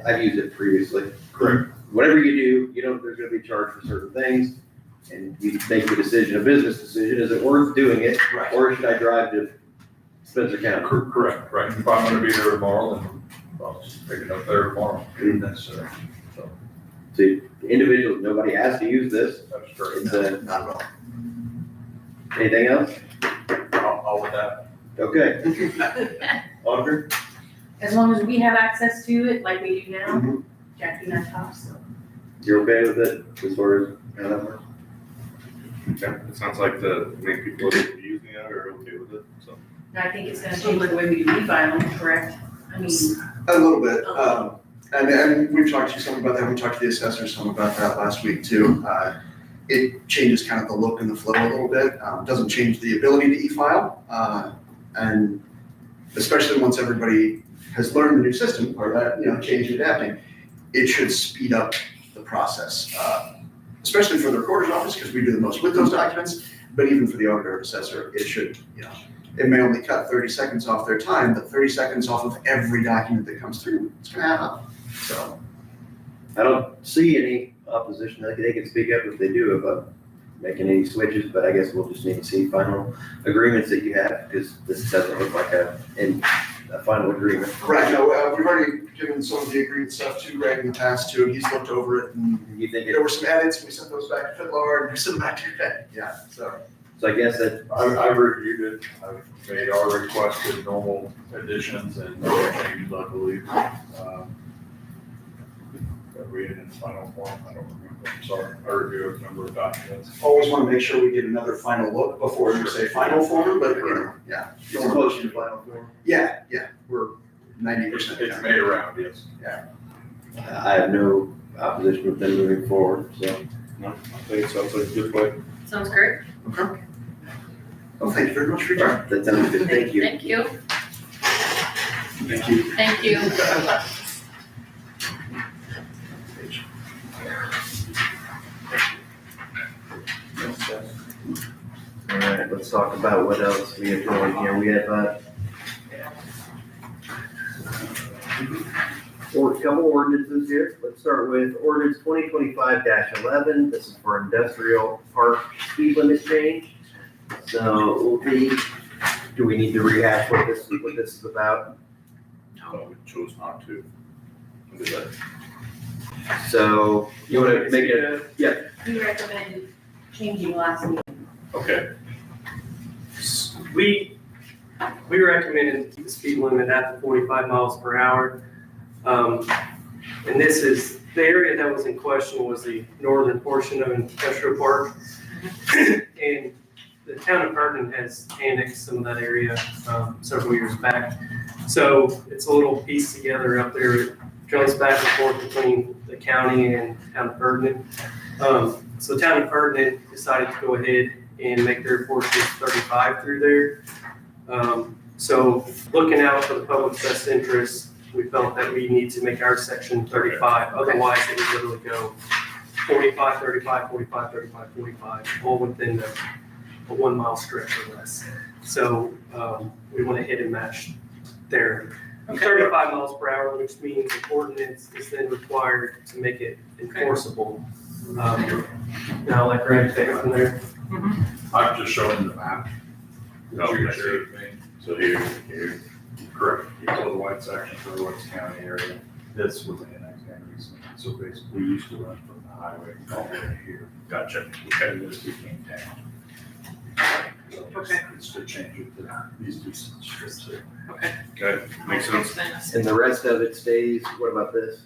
I've used it previously. Correct. Whatever you do, there's gonna be a charge for certain things, and you make the decision, a business decision, is it worth doing it, Right. or should I drive to Spencer County? Correct, right. If I'm gonna be there tomorrow, then I'll just pick it up there tomorrow, if necessary. So, See, individuals, nobody has to use this, that's great. it's, Not at all. anything else? I'll with that. Okay. Auditor? As long as we have access to it like we do now, Mhm. Jackie and I talk, so. You're okay with it, as far as how that works? Yeah, it sounds like the main people that are using it are okay with it, so. And I think it's gonna change the way we do e-filing, correct? I mean, A little bit, and we've talked to you some about that, we talked to the assessor some about that last week too. It changes kind of the look and the flow a little bit, doesn't change the ability to e-file, and especially once everybody has learned the new system, or that, change and adapting, it should speed up the process, especially for the recorder's office, because we do the most with those documents, but even for the auditor or assessor, it should, it may only cut 30 seconds off their time, but 30 seconds off of every document that comes through, it's gonna add up, so. I don't see any opposition, they can speak up if they do about making any switches, but I guess we'll just need to see final agreements that you have, because this doesn't look like a final agreement. Right, no, we've already given some of the agreement stuff to Greg in the past too, and he's looked over it, and You think there were some edits, we sent those back to Fitlar, and we sent them back to Greg, so I guess that, I've reviewed it, I've made our requested normal additions and no changes, I believe. Read it in final form, I don't remember, I'm sorry, I reviewed a number of documents. Always wanna make sure we get another final look before we say final form, but, yeah. it's close to the final form. Yeah, we're 90%. It's made around, yes. I have no opposition with them moving forward, so. No, I think it sounds like a good way. Sounds great. Okay. Well, thank you very much for your time. That sounds good, thank you. Thank you. Thank you. Thank you. All right, let's talk about what else we have going here. We have, a couple ordinances here. Let's start with ordinance 2025-11. This is for industrial park speed limit change. So do we need to rehash what this is about? No, we chose not to. Do that. So you want to make it, we recommended changing last meeting. Okay, We recommended the speed limit at the 45 miles per hour. And this is, the area that was in question was the northern portion of Industrial Park. And the town of Hardin has annexed some of that area several years back. So it's a little piece together up there. It joins back and forth between the county and town of Hardin. So town of Hardin decided to go ahead and make their portion 35 through there. So looking out for the public's best interest, we felt that we need to make our section 35. Otherwise, it would literally go 45, 35, 45, 35, 45, all within a 1 mile stretch or less. So we went ahead and matched there. 35 miles per hour, which means the ordinance is then required to make it enforceable. Now, like Greg, take it from there. I've just shown the map. Oh, You can I see see. everything. so here, Correct. You go to the white section for the Woods County area. This was annexed in recently. So basically, we used to run from the highway all the way here. gotcha. And this became town. Okay. It's to change it to these two strips here. Okay, makes sense. And the rest of it stays, what about this?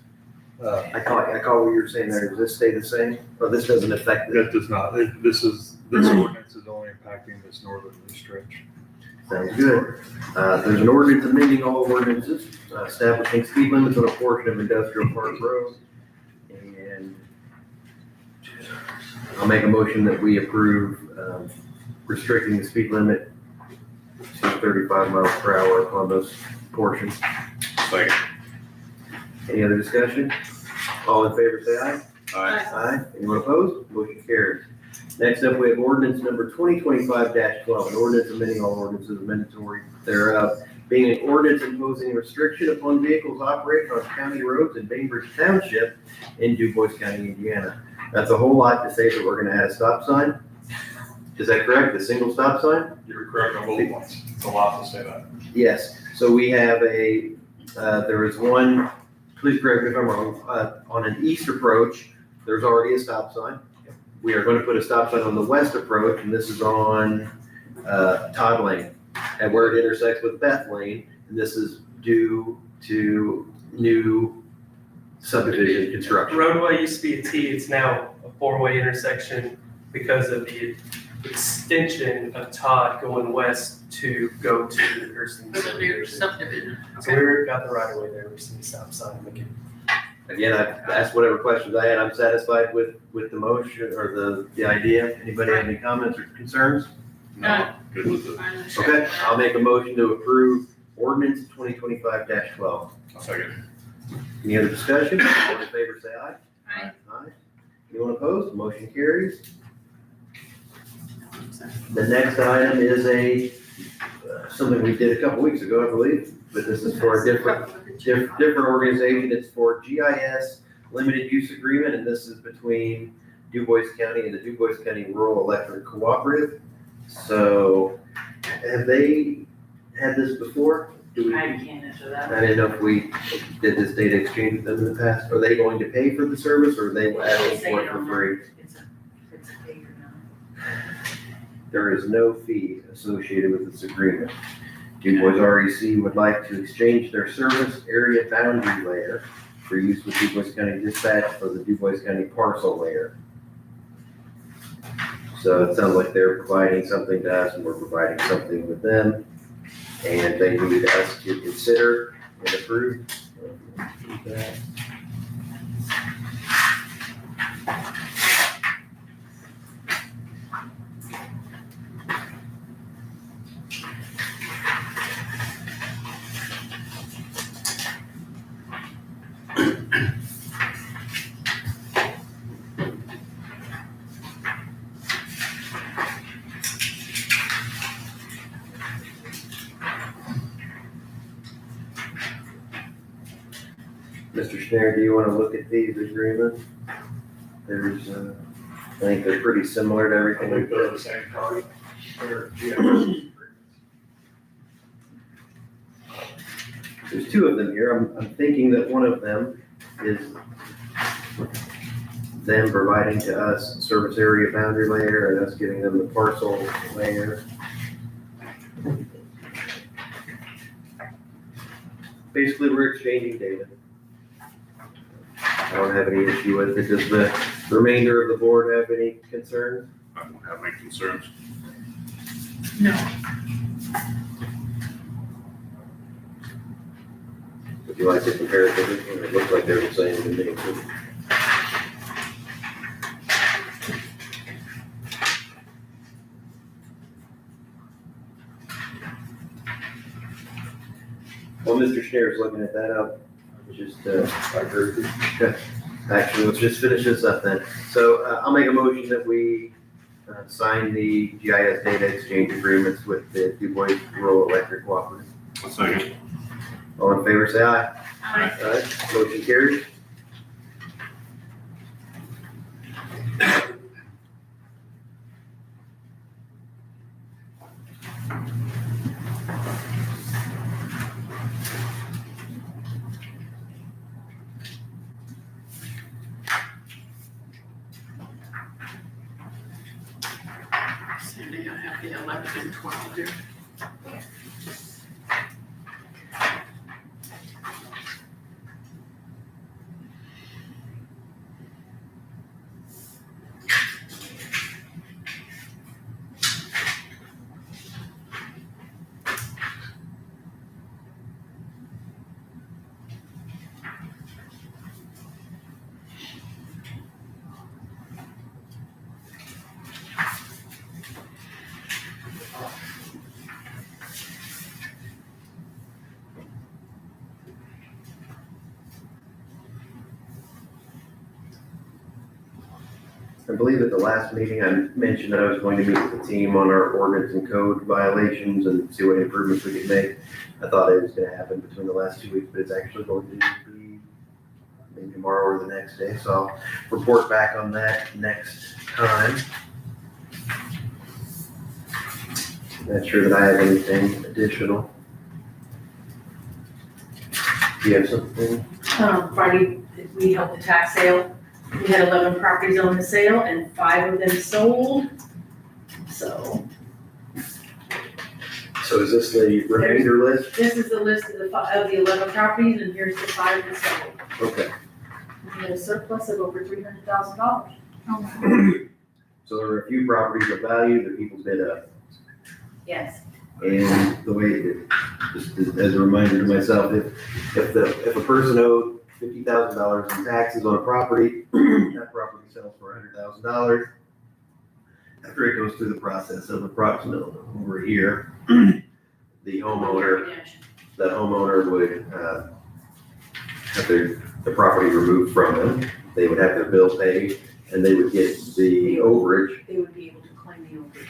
I caught what you were saying there, does this stay the same, or this doesn't affect it? That does not, this ordinance is only impacting this northerly stretch. Sounds good. There's an ordinance amending all ordinances, establishing speed limits on a portion of Industrial Park Road. And I'll make a motion that we approve, restricting the speed limit to 35 miles per hour upon those portions. Second. Any other discussion? All in favor, say aye. Aye. Aye. Anyone opposed? Motion carries. Next up, we have ordinance number 2025-12, an ordinance amending all ordinances mandatory thereof, being an ordinance imposing restriction upon vehicles operating on county roads in Bainbridge Township in DuBois County, Indiana. That's a whole lot to say that we're gonna add a stop sign. Is that correct? The single stop sign? You're correct on both ones. It's a lot to say that. Yes. So we have there is one, please correct me if I'm wrong, on an east approach, there's already a stop sign. We are going to put a stop sign on the west approach, and this is on Todd Lane, and where it intersects with Beth Lane, and this is due to new subdivision The construction. roadway used to be a T, it's now a four-way intersection because of the extension of Todd going west to go to the Thurston For the new subdivision. subdivision. So we've got the right of way there, we've seen the stop sign, we can Again, I've asked whatever questions I had. I'm satisfied with the motion or the idea. Anybody have any comments or concerns? No. Good with it. I understand. Okay, I'll make a motion to approve ordinance 2025-12. I'll second. Any other discussion? All in favor, say aye. Aye. Aye. Anyone opposed? Motion carries. The next item is something we did a couple weeks ago, I believe, but this is for a different organization. It's for GIS Limited Use Agreement, and this is between DuBois County and the DuBois County Rural Electric Cooperative. So, have they had this before? I can't answer that. I didn't know if we did this data exchange with them in the past. Are they going to pay for the service, or are they asking for it for free? It's a figure now. There is no fee associated with this agreement. DuBois REC would like to exchange their service area boundary layer for use with DuBois County Dispatch for the DuBois County parcel layer. So it sounds like they're providing something to us and we're providing something with them. And they need us to consider and approve. Mr. Schneider, do you want to look at these agreements? There's, I think they're pretty similar to I everything think we've they're done. the same party. They're GIS. There's two of them here. I'm thinking that one of them is them providing to us service area boundary layer and us giving them the parcel layer. Basically, we're exchanging data. I don't have any issue with it. Does the remainder of the board have any concerns? I don't have any concerns. No. Would you like to compare it to this one? It looks like they're the same to me. While Mr. Schneer's looking at that up, just, I agree with you. okay. Actually, let's just finish this up then. So I'll make a motion that we sign the GIS data exchange agreements with the DuBois Rural Electric Cooperative. I'll second. All in favor, say aye. Aye. Aye. Motion carries. Sandy, I have the 11 and 12 here. I believe at the last meeting, I mentioned that I was going to meet with the team on our ordinance and code violations and see what improvements we could make. I thought it was gonna happen between the last 2 weeks, but it's actually going to be maybe tomorrow or the next day, so I'll report back on that next time. Not sure that I have anything additional. Do you have something? Friday, we held the tax sale. We had 11 properties on the sale and 5 of them sold. So So is this the remainder list? this is the list of the 11 properties, and here's the 5 that sold. Okay. We had a surplus of over $300,000. So there were a few properties of value that people bid up. Yes. And the way, just as a reminder to myself, if a person owed $50,000 in taxes on a property, that property sells for $100,000. After it goes through the process of approximately over a year, the homeowner would have the property removed from them. They would have their bill paid, and they would get the overage. They would be able to claim the overage.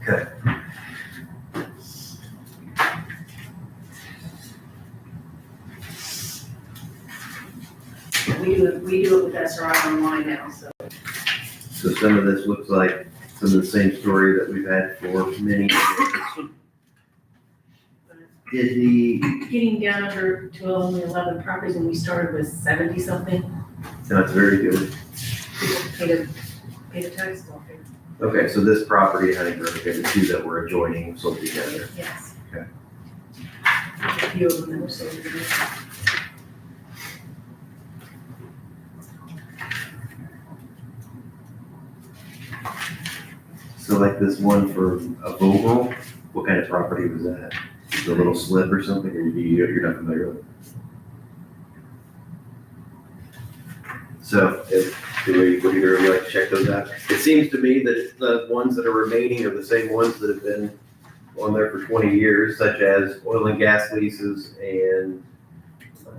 Okay. We do it with SRI online now, so. So some of this looks like some of the same story that we've had for many years. Did the, Getting down under to only 11 properties when we started with 70 something, that's very good. people pay the tax off here. Okay, so this property, I think, okay, the two that were adjoining sold together. Yes. Okay. A few of them that were sold together. So like this one for a Vogel, what kind of property was that? The little slip or something, or you're not familiar with it? So would either of you like to check those out? It seems to me that the ones that are remaining are the same ones that have been on there for 20 years, such as oil and gas leases and.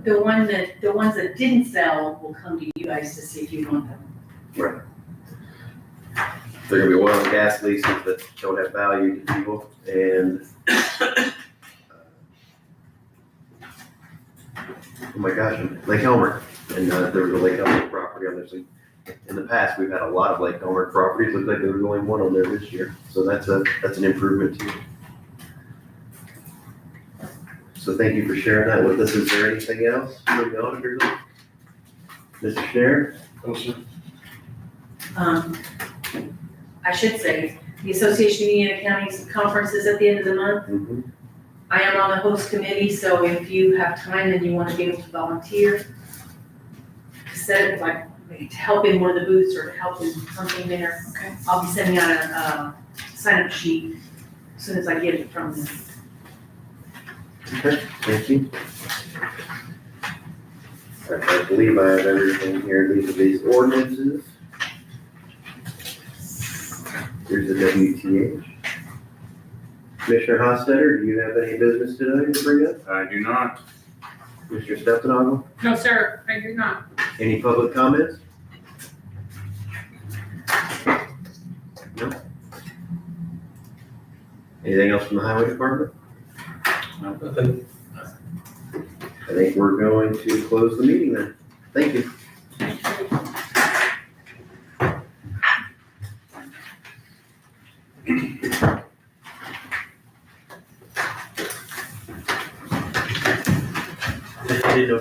The ones that didn't sell will come to you guys to see if you want them. Right. They're gonna be oil and gas leases that don't have value to people, and oh my gosh, Lake Elmer, and there was a Lake Elmer property on there. So in the past, we've had a lot of Lake Elmer properties. Looks like there was only one on there this year, so that's an improvement too. So thank you for sharing that with us. Is there anything else from the auditors? Mr. Schneider? I should say, the Association of Indiana Counties Conference is at the end of the month. Mm-hmm. I am on the host committee, so if you have time and you want to be able to volunteer, to set it, like, to help in one of the booths or to help in something there. Okay. I'll be sending out a sign-up sheet as soon as I get it from them. Okay, thank you. All right, I believe I have everything here. These are these ordinances. Here's the WTH. Commissioner Hostetter, do you have any business today to bring up? I do not. Mr. Stefano, No, sir, I do not. any public comments? No? Anything else from the highway department? Nothing. I think we're going to close the meeting then. Thank you. I didn't know